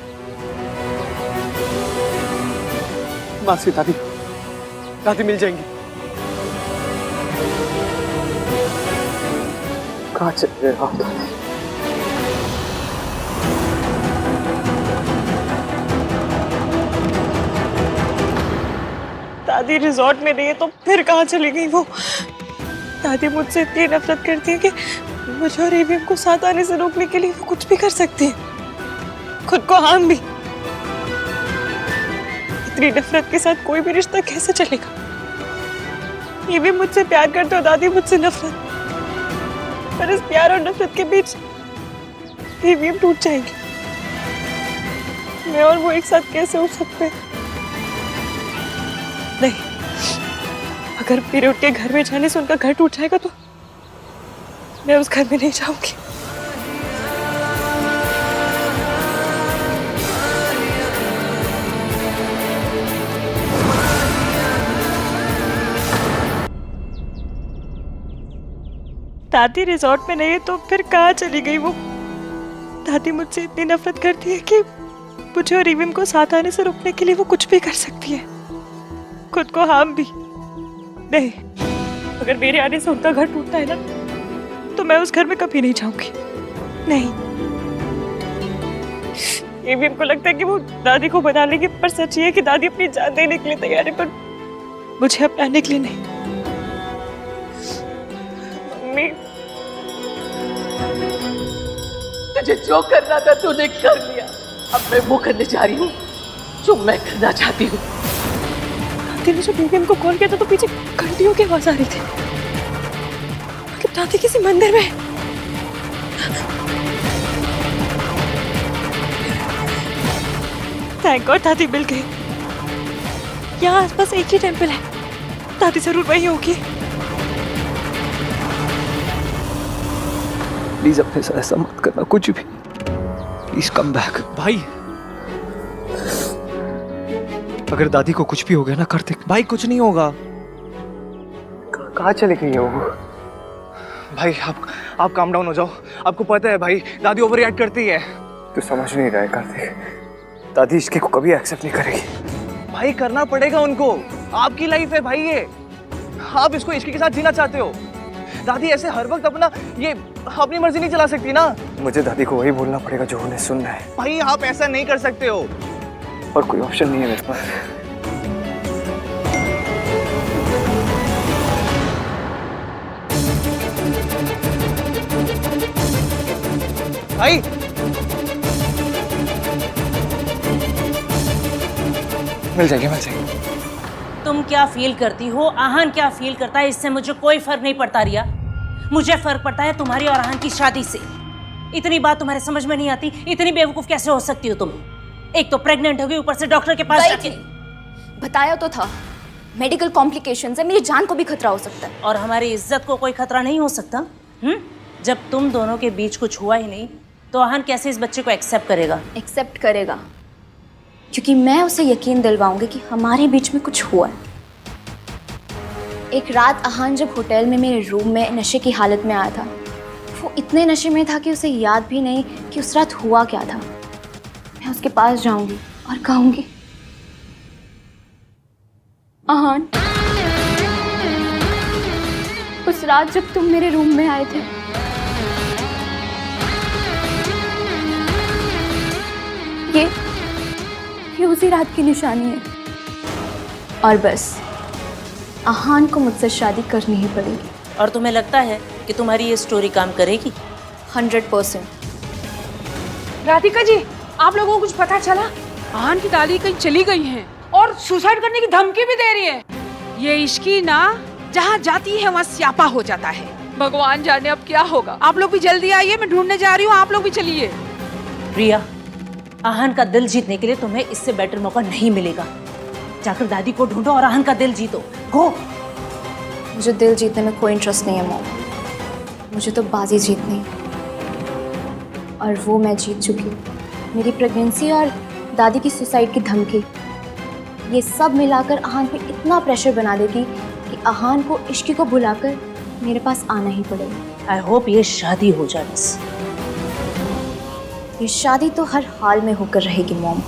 मासी। दादी दादी मिल जाएंगी। कहाँ चले गए आप? दादी रिजॉर्ट में नहीं है तो फिर कहाँ चली गई वो? दादी मुझसे इतनी नफरत करती है कि मुझे और एवीएम को साथ आने से रोकने के लिए वो कुछ भी कर सकती है, खुद को हार्म भी। इतनी नफरत के साथ कोई भी रिश्ता कैसे चलेगा? एवीएम मुझसे प्यार करते हो, दादी मुझसे नफरत। पर इस प्यार और नफरत के बीच एवीएम टूट जाएगी। मैं और वो एक साथ कैसे हो सकते हैं? नहीं, अगर मेरे उठ के घर में जाने से उनका घर टूट जाएगा तो मैं उस घर में नहीं जाऊंगी। दादी रिजॉर्ट में नहीं है तो फिर कहाँ चली गई वो? दादी मुझसे इतनी नफरत करती है कि मुझे और एवीएम को साथ आने से रोकने के लिए वो कुछ भी कर सकती है, खुद को हार्म भी। नहीं, अगर मेरे आने से उनका घर टूटता है ना तो मैं उस घर में कभी नहीं जाऊंगी। नहीं, एवीएम को लगता है कि वो दादी को बना लेगी, पर सच ये है कि दादी अपनी जान देने के लिए तैयार है, पर मुझे अपनाने के लिए नहीं। मम्मी, तुझे जो करना था तूने कर लिया। अब मैं वो करने जा रही हूँ जो मैं करना चाहती हूँ। दादी ने जब एवीएम को कॉल किया था तो पीछे घंटियों की आवाज आ रही थी। कि दादी किसी मंदिर में। थैंक गॉड दादी मिल गई। यहाँ आसपास एक ही टेंपल है, दादी जरूर वही होगी। प्लीज अपने साथ ऐसा मत करना, कुछ भी। Please come back. भाई अगर दादी को कुछ भी हो गया ना कार्तिक। भाई कुछ नहीं होगा। कहाँ चली गई है वो? भाई आप काम डाउन हो जाओ। आपको पता है भाई, दादी ओवर रिएक्ट करती है। तू समझ नहीं रहा है कार्तिक, दादी इसके को कभी एक्सेप्ट नहीं करेगी। भाई करना पड़ेगा उनको, आपकी लाइफ है भाई ये। आप इसको इश्क के साथ जीना चाहते हो। दादी ऐसे हर वक्त अपनी मर्जी नहीं चला सकती ना। मुझे दादी को वही बोलना पड़ेगा जो उन्हें सुनना है। भाई आप ऐसा नहीं कर सकते हो। और कोई ऑप्शन नहीं है मेरे पास। भाई मिल जाएगी। तुम क्या फील करती हो, आहान क्या फील करता है, इससे मुझे कोई फर्क नहीं पड़ता रिया। मुझे फर्क पड़ता है तुम्हारी और आहान की शादी से। इतनी बात तुम्हारे समझ में नहीं आती? इतनी बेवकूफ कैसे हो सकती हो तुम? एक तो प्रेग्नेंट हो गई, ऊपर से डॉक्टर के पास जाके। बताया तो था, मेडिकल कॉम्प्लिकेशंस है, मेरी जान को भी खतरा हो सकता है। और हमारी इज्जत को कोई खतरा नहीं हो सकता? जब तुम दोनों के बीच कुछ हुआ ही नहीं तो आहान कैसे इस बच्चे को एक्सेप्ट करेगा? एक्सेप्ट करेगा क्योंकि मैं उसे यकीन दिलवाऊंगी कि हमारे बीच में कुछ हुआ है। एक रात आहान जब होटल में मेरे रूम में नशे की हालत में आया था, वो इतने नशे में था कि उसे याद भी नहीं कि उस रात हुआ क्या था। मैं उसके पास जाऊंगी और कहूंगी, आहान, उस रात जब तुम मेरे रूम में आए थे, ये उसी रात की निशानी है। और बस आहान को मुझसे शादी करनी ही पड़ेगी। और तुम्हें लगता है कि तुम्हारी ये स्टोरी काम करेगी? 100%। राधिका जी, आप लोगों को कुछ पता चला? आहान की दादी कहीं चली गई हैं और सुसाइड करने की धमकी भी दे रही है। ये इश्की ना जहाँ जाती है वहाँ स्यापा हो जाता है। भगवान जाने अब क्या होगा। आप लोग भी जल्दी आइए, मैं ढूंढने जा रही हूँ, आप लोग भी चलिए। प्रिया, आहान का दिल जीतने के लिए तुम्हें इससे बेटर मौका नहीं मिलेगा। जाकर दादी को ढूंढो और आहान का दिल जीतो। गो। मुझे दिल जीतने में कोई इंटरेस्ट नहीं है मॉम, मुझे तो बाजी जीतनी है और वो मैं जीत चुकी हूँ। मेरी प्रेगनेंसी और दादी की सुसाइड की धमकी, ये सब मिलाकर आहान पे इतना प्रेशर बना देगी कि आहान को इश्की को भुलाकर मेरे पास आना ही पड़ेगा। आई होप ये शादी हो जाए बस। ये शादी तो हर हाल में होकर रहेगी मॉम।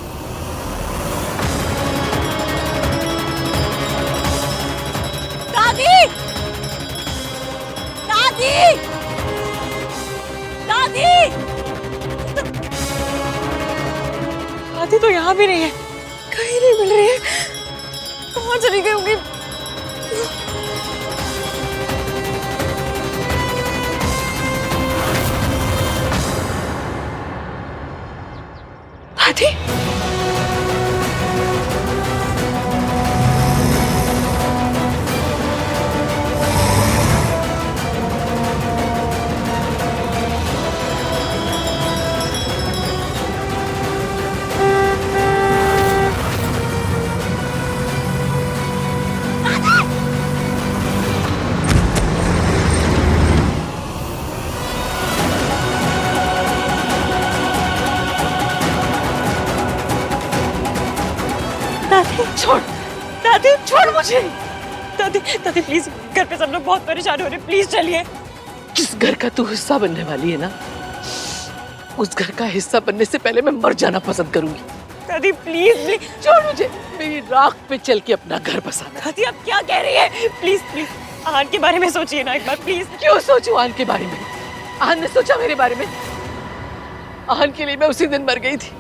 दादी! दादी! दादी! दादी तो यहाँ भी नहीं है, कहीं नहीं मिल रही है। कहाँ चली गई होंगी? दादी? दादी छोड़, दादी छोड़ मुझे। दादी दादी प्लीज, घर पे सब लोग बहुत परेशान हो रहे हैं, प्लीज चलिए। जिस घर का तू हिस्सा बनने वाली है ना, उस घर का हिस्सा बनने से पहले मैं मर जाना पसंद करूंगी। दादी प्लीज प्लीज छोड़ मुझे, मेरी राख पे चल के अपना घर बसाना। दादी आप क्या कह रही है? प्लीज प्लीज आहान के बारे में सोचिए ना एक बार प्लीज। क्यों सोचूं आहान के बारे में? आहान ने सोचा मेरे बारे में? आहान के लिए मैं उसी दिन मर गई थी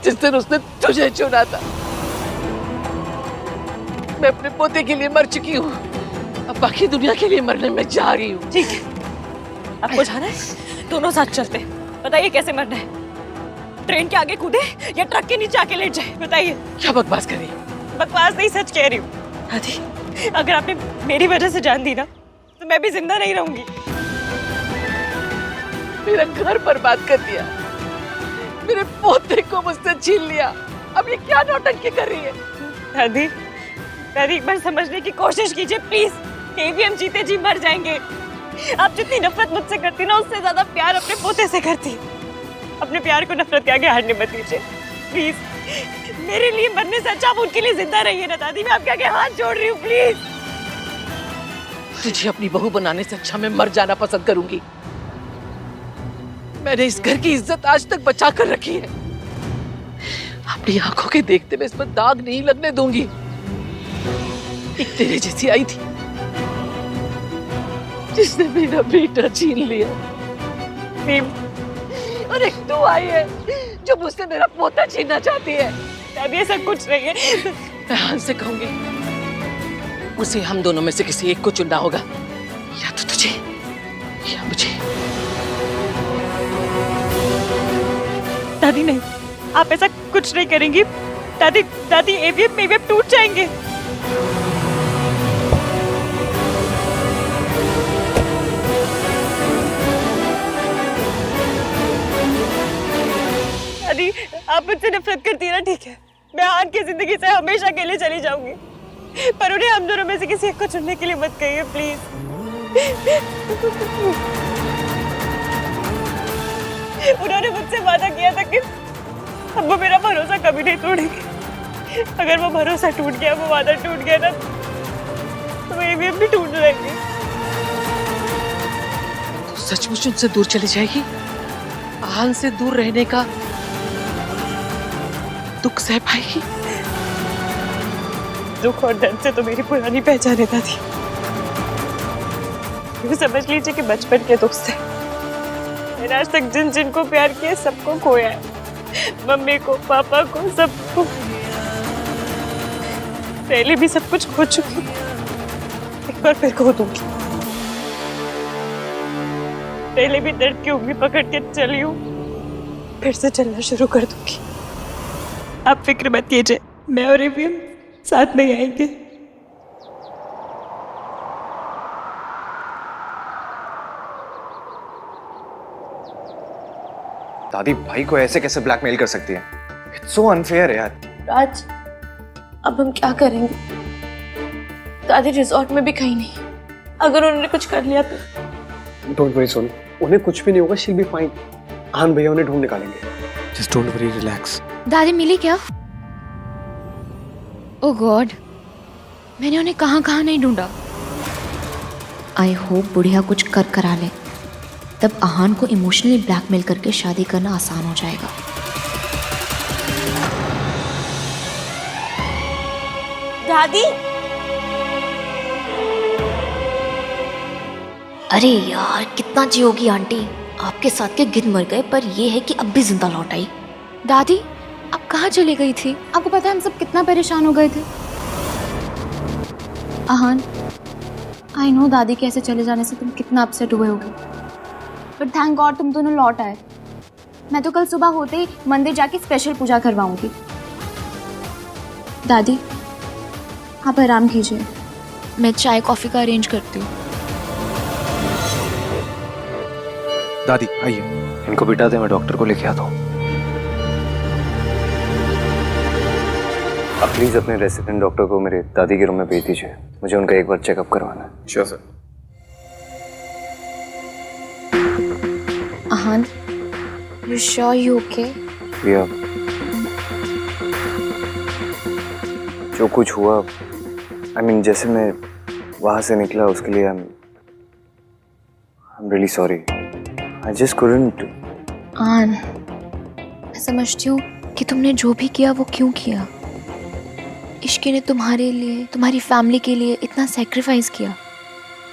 जिस दिन उसने तुझे चुना था। मैं अपने पोते के लिए मर चुकी हूँ, अब बाकी दुनिया के लिए मरने में जा रही हूँ। ठीक है, आपको जाना है? दोनों साथ चलते हैं। बताइए कैसे मरना है? ट्रेन के आगे कूदे या ट्रक के नीचे आके लेट जाए? बताइए। क्या बकवास कर रही है? बकवास नहीं, सच कह रही हूँ। दादी अगर आपने मेरी वजह से जान दी ना तो मैं भी जिंदा नहीं रहूंगी। मेरा घर बर्बाद कर दिया, मेरे पोते को मुझसे छीन लिया, अब ये क्या नौटंकी कर रही है? दादी दादी एक बार समझने की कोशिश कीजिए प्लीज। ये भी हम जीते जी मर जाएंगे। आप जितनी नफरत मुझसे करती ना, उससे ज्यादा प्यार अपने पोते से करती। अपने प्यार को नफरत के आगे हारने मत दीजिए प्लीज। मेरे लिए मरने से अच्छा आप उनके लिए जिंदा रहिए ना दादी। मैं आपके आगे हाथ जोड़ रही हूँ प्लीज। तुझे अपनी बहू बनाने से अच्छा मैं मर जाना पसंद करूंगी। मैंने इस घर की इज्जत आज तक बचा कर रखी है, अपनी आंखों के देखते मैं इस पर दाग नहीं लगने दूंगी। एक तेरे जैसी आई थी जिसने मेरा बेटा छीन लिया, और एक तू आई है जो मुझसे मेरा पोता छीनना चाहती है। दादी ऐसा कुछ नहीं है। मैं आहान से कहूंगी उसे हम दोनों में से किसी एक को चुनना होगा, या तो तुझे या मुझे। दादी नहीं, आप ऐसा कुछ नहीं करेंगी। दादी दादी एवीएम टूट जाएंगे। दादी आप मुझसे नफरत करती है ना, ठीक है, मैं आहान की जिंदगी से हमेशा के लिए चली जाऊंगी, पर उन्हें हम दोनों में से किसी एक को चुनने के लिए मत कहिए प्लीज। उन्होंने मुझसे वादा किया था कि अब वो मेरा भरोसा कभी नहीं तोड़ेंगे। अगर वो भरोसा टूट गया, वो वादा टूट गया ना, तो एवीएम भी टूट जाएगी। तो सचमुच उनसे दूर चली जाएगी? आहान से दूर रहने का दुख सह पाएगी? दुख और दर्द से तो मेरी पुरानी पहचान है दादी। ये समझ लीजिए कि बचपन के दुख से मैंने आज तक जिन जिन को प्यार किया सबको खोया है। मम्मी को, पापा को, सबको। पहले भी सब कुछ खो चुकी, एक बार फिर खो दूंगी। पहले भी दर्द की उंगली पकड़ के चली हूँ, फिर से चलना शुरू कर दूंगी। आप फिक्र मत कीजिए, मैं और एवीएम साथ में आएंगे। दादी भाई को ऐसे कैसे ब्लैकमेल कर सकती है? इट्स सो अनफेयर यार। राज, अब हम क्या करेंगे? दादी रिजॉर्ट में भी कहीं नहीं, अगर उन्होंने कुछ कर लिया तो। डोंट वरी सोनू, उन्हें कुछ भी नहीं होगा, शी विल बी फाइन। आहान भैया उन्हें ढूंढ निकालेंगे। Just don't worry, relax. दादी मिली क्या? ओह गॉड, मैंने उन्हें कहाँ कहाँ नहीं ढूंढा। आई होप बुढ़िया कुछ कर करा ले, तब आहान को इमोशनली ब्लैकमेल करके शादी करना आसान हो जाएगा। दादी, अरे यार कितना जियोगी आंटी, आपके साथ के गिद्ध मर गए पर ये है कि अब भी जिंदा लौट आई। दादी आप कहाँ चली गई थी? आपको पता है हम सब कितना परेशान हो गए थे। आहान, आई नो दादी के ऐसे चले जाने से तुम कितना अपसेट हुए होगे, पर थैंक गॉड तुम दोनों लौट आए। मैं तो कल सुबह होते ही मंदिर जाके स्पेशल पूजा करवाऊंगी। दादी आप आराम कीजिए, मैं चाय कॉफी का अरेंज करती हूँ। दादी आइए, इनको बिठा दे, मैं डॉक्टर को लेके आता हूँ। आप प्लीज अपने रेसिडेंट डॉक्टर को मेरे दादी के रूम में भेज दीजिए, मुझे उनका एक बार चेकअप करवाना है। Sure sir. Aahan, you sure you okay? भैया जो कुछ हुआ, I mean, जैसे मैं वहां से निकला उसके लिए I'm really sorry. I just couldn't. आन, मैं समझती हूँ कि तुमने जो भी किया वो क्यों किया। इश्की ने तुम्हारे लिए, तुम्हारी फैमिली के लिए इतना सेक्रीफाइस किया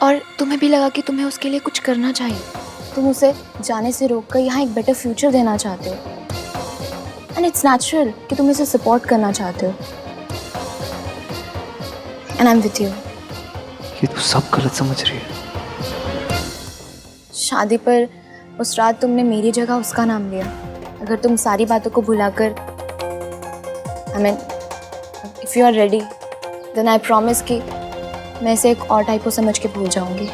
और तुम्हें भी लगा कि तुम्हें उसके लिए कुछ करना चाहिए। तुम उसे जाने से रोककर यहाँ एक बेटर फ्यूचर देना चाहते हो एंड इट्स नेचुरल कि तुम इसे सपोर्ट करना चाहते हो and I am with you. ये तो सब गलत समझ रही है। शादी पर उस रात तुमने मेरी जगह उसका नाम लिया। अगर तुम सारी बातों को भुलाकर, I mean if you are ready then I promise कि मैं इसे एक और टाइप को समझ के भूल जाऊंगी।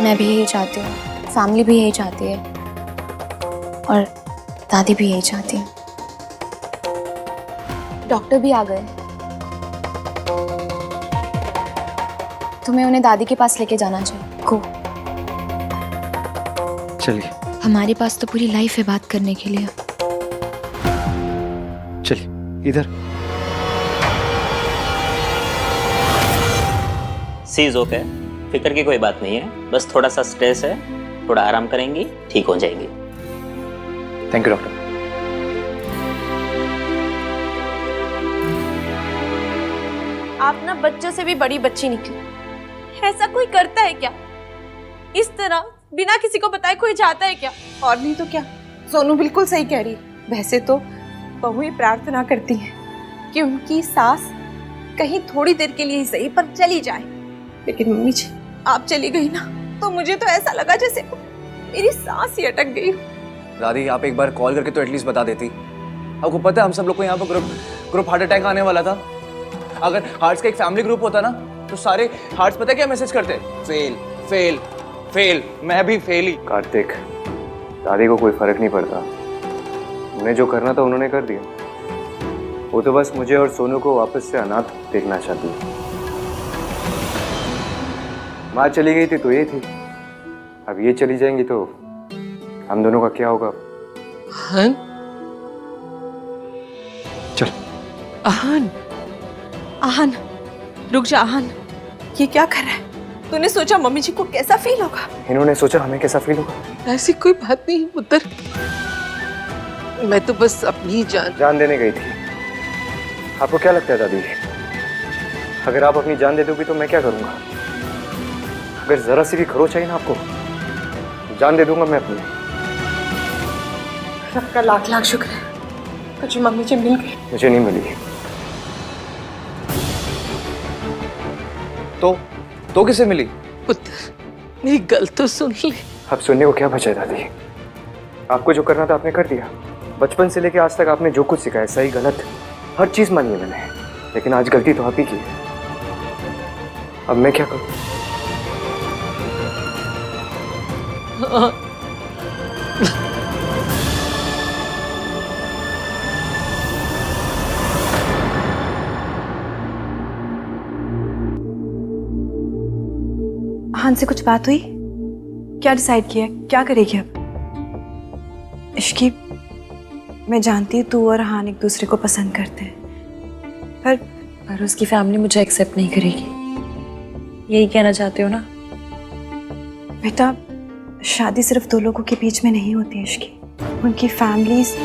मैं भी यही चाहती हूँ, फैमिली भी यही चाहती है और दादी भी यही चाहती है। डॉक्टर भी आ गए, तुम्हें उन्हें दादी के पास लेके जाना चाहिए। गो, चलिए। हमारे पास तो पूरी लाइफ है बात करने के लिए। चलिए इधर। सीज ओके, फिक्र की कोई बात नहीं है, बस थोड़ा सा स्ट्रेस है, थोड़ा आराम करेंगी ठीक हो जाएगी। Thank you doctor. आप ना बच्चों से भी बड़ी बच्ची निकली। ऐसा कोई करता है क्या? इस तरह बिना किसी को बताए कोई जाता है क्या? और नहीं तो क्या, सोनू बिल्कुल सही कह रही है। वैसे तो बहू ये प्रार्थना करती है कि उनकी सास कहीं थोड़ी देर के लिए ही सही पर चली जाए, लेकिन मम्मी जी आप चली गई ना तो मुझे तो ऐसा लगा जैसे मेरी सांस ही अटक गई। दादी आप एक बार कॉल करके तो एटलीस्ट बता देती। आपको पता है हम सब लोग को यहाँ पर ग्रुप हार्ट अटैक आने वाला था। अगर हार्ट्स का एक फैमिली ग्रुप होता ना तो सारे हार्ट्स पता है क्या मैसेज करते? Fail fail fail. मैं भी फेल ही। कार्तिक, दादी को कोई फर्क नहीं पड़ता, उन्हें जो करना था उन्होंने कर दिया। वो तो बस मुझे और सोनू को वापस से अनाथ देखना चाहती है। माँ चली गई थी तो ये थी, अब ये चली जाएंगी तो हम दोनों का क्या होगा? आहन, चल। आहन, आहन रुक जा। आहन ये क्या कर रहा है? तूने सोचा मम्मी जी को कैसा फील होगा? इन्होंने सोचा हमें कैसा फील होगा? ऐसी कोई बात नहीं पुत्र, मैं तो बस अपनी जान देने गई थी। आपको क्या लगता है दादी, अगर आप अपनी जान दे दोगी तो मैं क्या करूंगा? अगर जरा सी भी खरोच आई ना आपको, जान दे दूंगा मैं अपनी। रब का लाख लाख शुक्र है तुझे मम्मी जी मिल गई। मुझे नहीं मिली। तो किसे मिली? पुत्र मेरी गल तो सुन ले। अब सुनने को क्या बचा है दादी? आपको जो करना था आपने कर दिया। बचपन से लेके आज तक आपने जो कुछ सिखाया, सही गलत हर चीज मानी है मैंने, लेकिन आज गलती तो आप ही की है। अब मैं क्या करूं? आहन से कुछ बात हुई? क्या डिसाइड किया, क्या करेगी अब? इश्की, मैं जानती हूँ तू और आहन एक दूसरे को पसंद करते हैं, पर उसकी फैमिली मुझे एक्सेप्ट नहीं करेगी। यही कहना चाहते हो ना? बेटा, शादी सिर्फ दो लोगों के बीच में नहीं होती इश्की, उनकी फैमिलीज,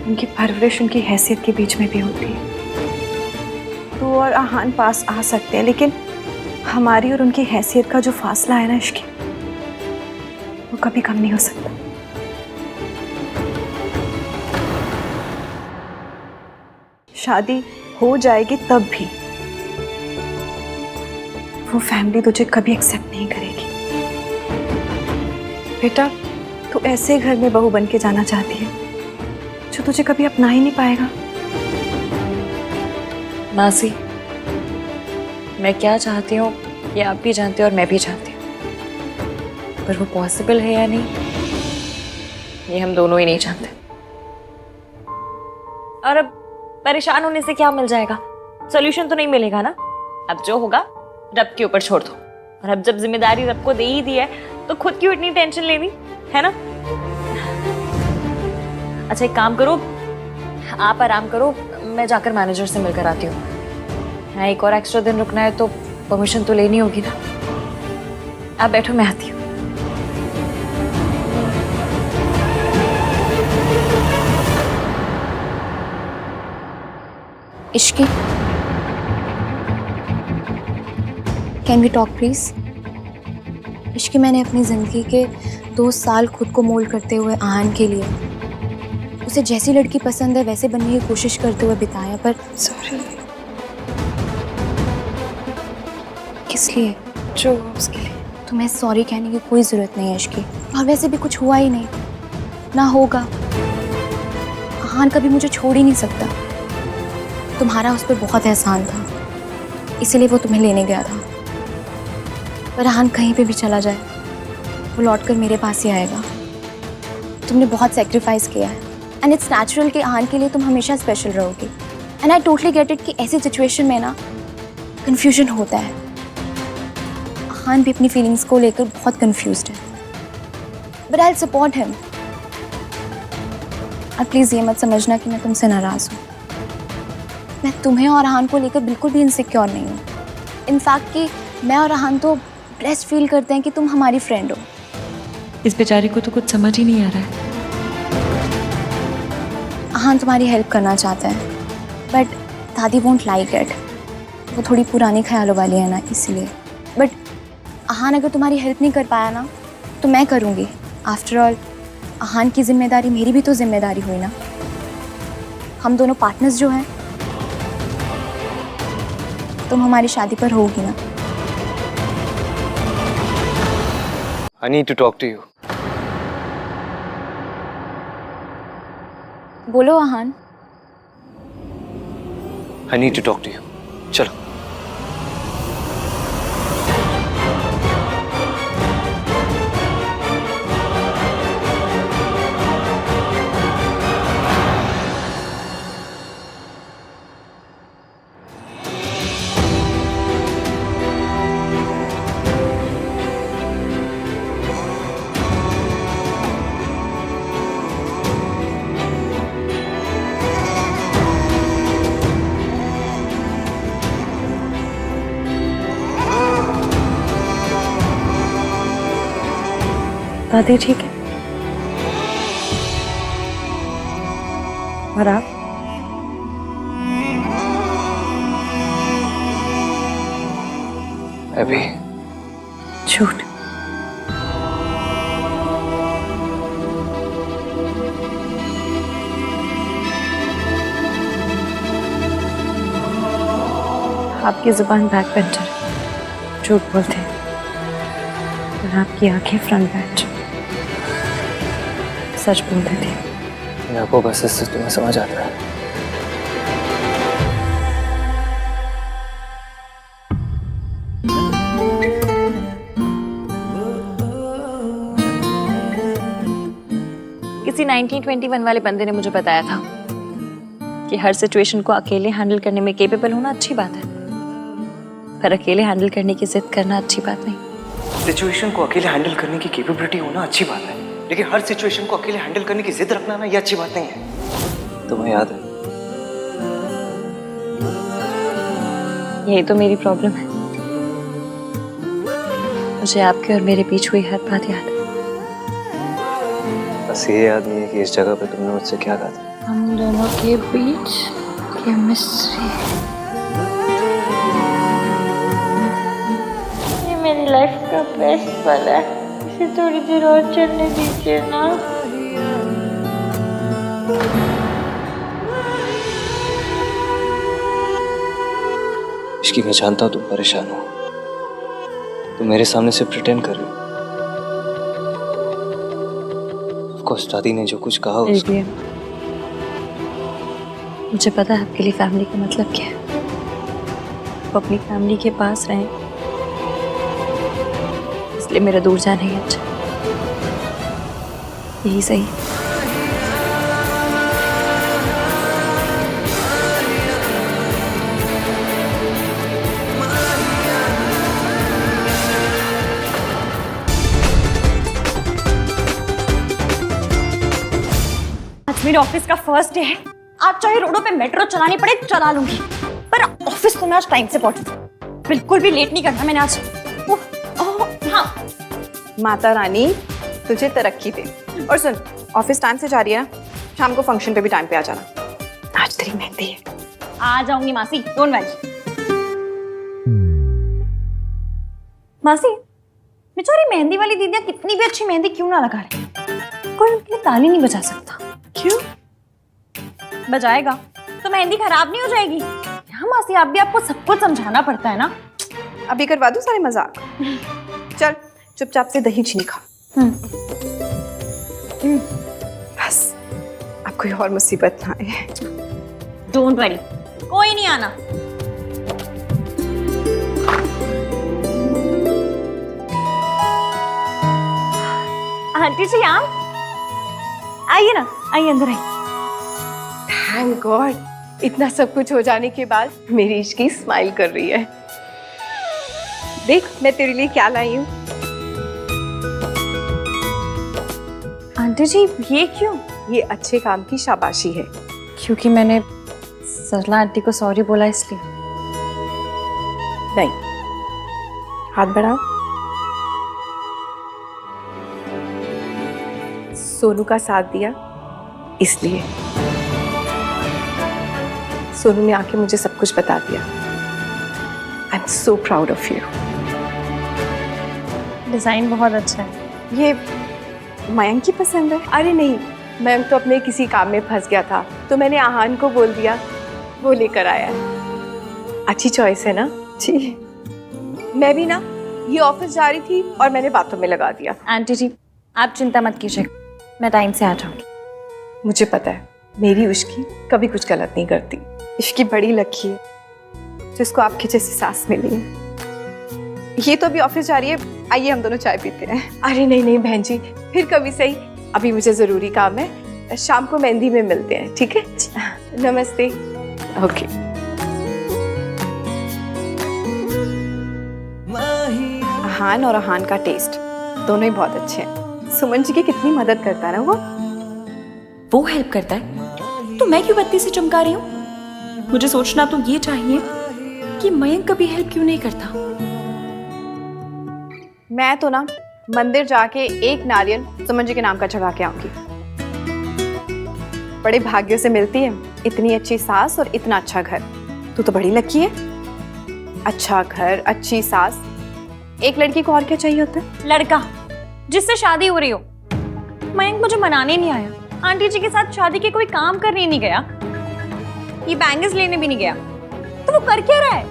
उनकी परवरिश, उनकी हैसियत के बीच में भी होती है। तू और आहान पास आ सकते हैं, लेकिन हमारी और उनकी हैसियत का जो फासला है ना इश्की, वो कभी कम नहीं हो सकता। शादी हो जाएगी तब भी वो फैमिली तुझे कभी एक्सेप्ट नहीं करेगी। बेटा, तू ऐसे घर में बहू बन के जाना चाहती है जो तुझे कभी अपना ही नहीं पाएगा। मासी, मैं क्या चाहती हूँ ये आप भी जानते हो और मैं भी जानती हूँ, पर वो पॉसिबल है या नहीं ये हम दोनों ही नहीं जानते। और अब परेशान होने से क्या मिल जाएगा? सॉल्यूशन तो नहीं मिलेगा ना। अब जो होगा रब के ऊपर छोड़ दो, और अब जब जिम्मेदारी रब को दे ही दी है तो खुद क्यों इतनी टेंशन लेनी है ना? अच्छा, एक काम करो, आप आराम करो, मैं जाकर मैनेजर से मिलकर आती हूँ। हाँ, एक और एक्स्ट्रा दिन रुकना है तो परमिशन तो लेनी होगी ना। आप बैठो, मैं आती हूँ। Ishqi, can we talk please? Ishqi, मैंने अपनी ज़िंदगी के 2 साल खुद को मोल्ड करते हुए आहान के लिए, उसे जैसी लड़की पसंद है वैसे बनने की कोशिश करते हुए बिताया, पर सॉरी। किस लिए? जो उसके लिए। तुम्हें सॉरी कहने की कोई ज़रूरत नहीं है इश्की, और वैसे भी कुछ हुआ ही नहीं, ना होगा। आहान कभी मुझे छोड़ ही नहीं सकता। तुम्हारा उस पर बहुत एहसान था, इसीलिए वो तुम्हें लेने गया था। पर आहान कहीं पे भी चला जाए वो लौटकर मेरे पास ही आएगा। तुमने बहुत सेक्रीफाइस किया है, एंड इट्स नेचुरल कि आहान के लिए तुम हमेशा स्पेशल रहोगे। And I totally get it कि ऐसी सिचुएशन में ना कन्फ्यूजन होता है। आहान भी अपनी फीलिंग्स को लेकर बहुत कन्फ्यूज्ड है, but I will support him. और प्लीज़ ये मत समझना कि मैं तुमसे नाराज़ हूँ। मैं तुम्हें और आहान को लेकर बिल्कुल भी इनसिक्योर नहीं हूँ। इनफैक्ट कि मैं और आहान तो ब्लेस्ड फील करते हैं कि तुम हमारी फ्रेंड हो। इस बेचारी को तो कुछ समझ ही नहीं आ रहा है। आहान तुम्हारी हेल्प करना चाहता है, बट दादी वोंट लाइक इट। वो थोड़ी पुरानी ख्यालों वाली है ना, इसलिए। बट आहान अगर तुम्हारी हेल्प नहीं कर पाया ना तो मैं करूँगी। आफ्टर ऑल आहान की जिम्मेदारी मेरी भी तो जिम्मेदारी हुई ना। हम दोनों पार्टनर्स जो हैं। तुम हमारी शादी पर होगी ना? I need to talk to you. बोलो आहान। I need to talk to you. चलो। दादी ठीक है? और आप? अभी झूठ। आपकी जुबान बैक बेंचर है, झूठ बोलते हैं, और आपकी आंखें फ्रंट बेंच, सच बोलते थे। मैं आपको बस इससे तुम्हें समझ आता है। किसी 1921 वाले बंदे ने मुझे बताया था कि हर सिचुएशन को अकेले हैंडल करने में केपेबल होना अच्छी बात है, पर अकेले हैंडल करने की जिद करना अच्छी बात नहीं। सिचुएशन को अकेले हैंडल करने की कैपेबिलिटी होना अच्छी बात है, लेकिन हर सिचुएशन को अकेले हैंडल करने की जिद रखना ना, ये अच्छी बात नहीं है। तुम्हें याद है? यही तो मेरी प्रॉब्लम है। मुझे आपके और मेरे बीच हुई हर बात याद है। बस ये याद नहीं है कि इस जगह पे तुमने मुझसे क्या कहा था। हम दोनों के बीच केमिस्ट्री। ये मेरी लाइफ का बेस्ट पल है, इसे थोड़ी देर और चलने दीजिए ना। इश्की, मैं जानता हूँ तुम परेशान हो, तुम मेरे सामने से प्रिटेंड कर रही हो। ऑफ कोर्स दादी ने जो कुछ कहा उसको... मुझे पता है आपके लिए फैमिली का मतलब क्या है। आप अपनी फैमिली के पास रहें, इसलिए मेरा दूर जाना ही अच्छा, यही सही। आज मेरे ऑफिस का फर्स्ट डे है। आज चाहे रोडों पे मेट्रो चलानी पड़े चला लूंगी, पर ऑफिस तो मैं आज टाइम से पहुंचूंगी। बिल्कुल भी लेट नहीं करना मैंने आज। हाँ, माता रानी तुझे तरक्की दे। और सुन, ऑफिस टाइम से जा रही है ना, शाम को फंक्शन पे भी टाइम पे आ जाना। आज तेरी मेहंदी है। आ जाऊंगी मासी, डोंट वरी। मासी, बेचारी मेहंदी वाली दीदियां कितनी भी अच्छी मेहंदी क्यों ना लगा रहे, कोई उनके लिए ताली नहीं बजा सकता। क्यों? बजाएगा तो मेहंदी खराब नहीं हो जाएगी। क्या मासी, आप भी आपको सब कुछ समझाना पड़ता है ना। अभी करवा दूं सारे मजाक? चल चुपचाप से दही चीनी खा। बस अब कोई और मुसीबत ना आए। डोंट वरी, कोई नहीं आना। आंटी जी आप आइए ना, आइए अंदर आइए। थैंक गॉड, इतना सब कुछ हो जाने के बाद मेरी इश्की स्माइल कर रही है। देख मैं तेरे लिए क्या लाई हूँ। आंटी जी ये क्यों? ये अच्छे काम की शाबाशी है। क्योंकि मैंने सरला आंटी को सॉरी बोला इसलिए? नहीं, हाथ बढ़ाओ। सोनू का साथ दिया इसलिए। सोनू ने आके मुझे सब कुछ बता दिया। आई am so proud of you. Design बहुत अच्छा है। ये मयंक की पसंद है? अरे नहीं, मयंक तो अपने किसी काम में फंस गया था, तो मैंने आहान को बोल दिया, वो लेकर आया है। अच्छी चॉइस है ना? जी। मैं भी ना ये ऑफिस जा रही थी और मैंने बातों में लगा दिया। आंटी जी आप चिंता मत कीजिए, मैं टाइम से आ जाऊंगी। मुझे पता है मेरी उश्की कभी कुछ गलत नहीं करती। इश्की बड़ी लकी है जिसको आपके जैसी सास मिली है। ये तो अभी ऑफिस जा रही है, आइए हम दोनों चाय पीते हैं। अरे नहीं नहीं बहन जी, फिर कभी सही, अभी मुझे जरूरी काम है। शाम को मेहंदी में मिलते हैं, ठीक है? नमस्ते। ओके। आहान और आहान का टेस्ट दोनों ही बहुत अच्छे हैं। सुमन जी की कितनी मदद करता है ना वो हेल्प करता है, तो मैं क्यों बत्ती से चमका रही हूँ? मुझे सोचना तो ये चाहिए कि मयंक कभी हेल्प क्यों नहीं करता। मैं तो ना मंदिर जाके एक नारियल सुमन जी के नाम का चढ़ा के आऊंगी। बड़े भाग्य से मिलती है इतनी अच्छी सास और इतना अच्छा घर। तू तो बड़ी लकी है। अच्छा घर, अच्छी सास, एक लड़की को और क्या चाहिए होता है? लड़का जिससे शादी हो रही हो। मयंक मुझे मनाने नहीं आया, आंटी जी के साथ शादी के कोई काम करने नहीं गया, ये बैंगल्स लेने भी नहीं गया, तो वो कर क्या रहा है?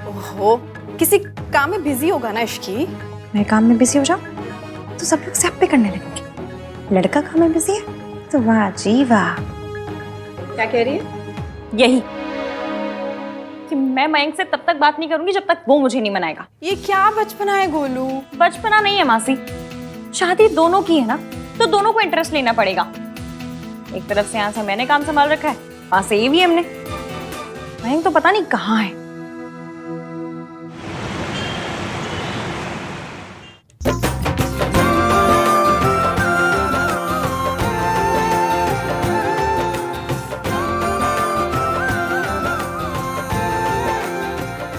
ओहो, किसी काम में बिजी होगा ना इश्की। मैं काम में बिजी हो जाऊं तो सब लोग सब पे करने लगेंगे। लड़का काम में बिजी है तो वाह जी वाह। क्या कह रही है? यही कि मैं मयंक से तब तक बात नहीं करूंगी जब तक वो मुझे नहीं मनाएगा। ये क्या बचपना है गोलू? बचपना नहीं है मासी, शादी दोनों की है ना, तो दोनों को इंटरेस्ट लेना पड़ेगा। एक तरफ से यहाँ से मैंने काम संभाल रखा है, वहां से ये भी हमने। मयंक तो पता नहीं कहाँ है।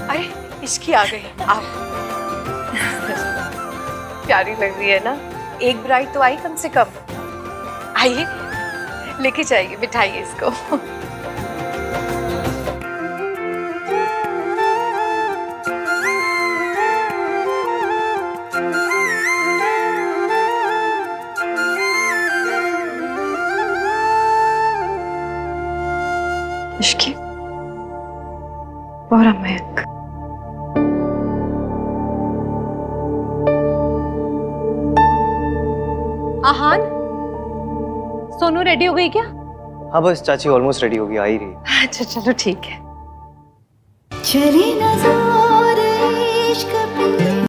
अरे इश्की आ गई। आप प्यारी लग रही है ना। एक ब्राइड तो आई कम से कम। आइए लेके जाइए, बिठाइए इसको। इश्की और महक, आहान, सोनू रेडी हो गई क्या? हाँ बस चाची ऑलमोस्ट रेडी होगी, आ ही रही। अच्छा चलो ठीक है। चली नज़ारे इश्क पे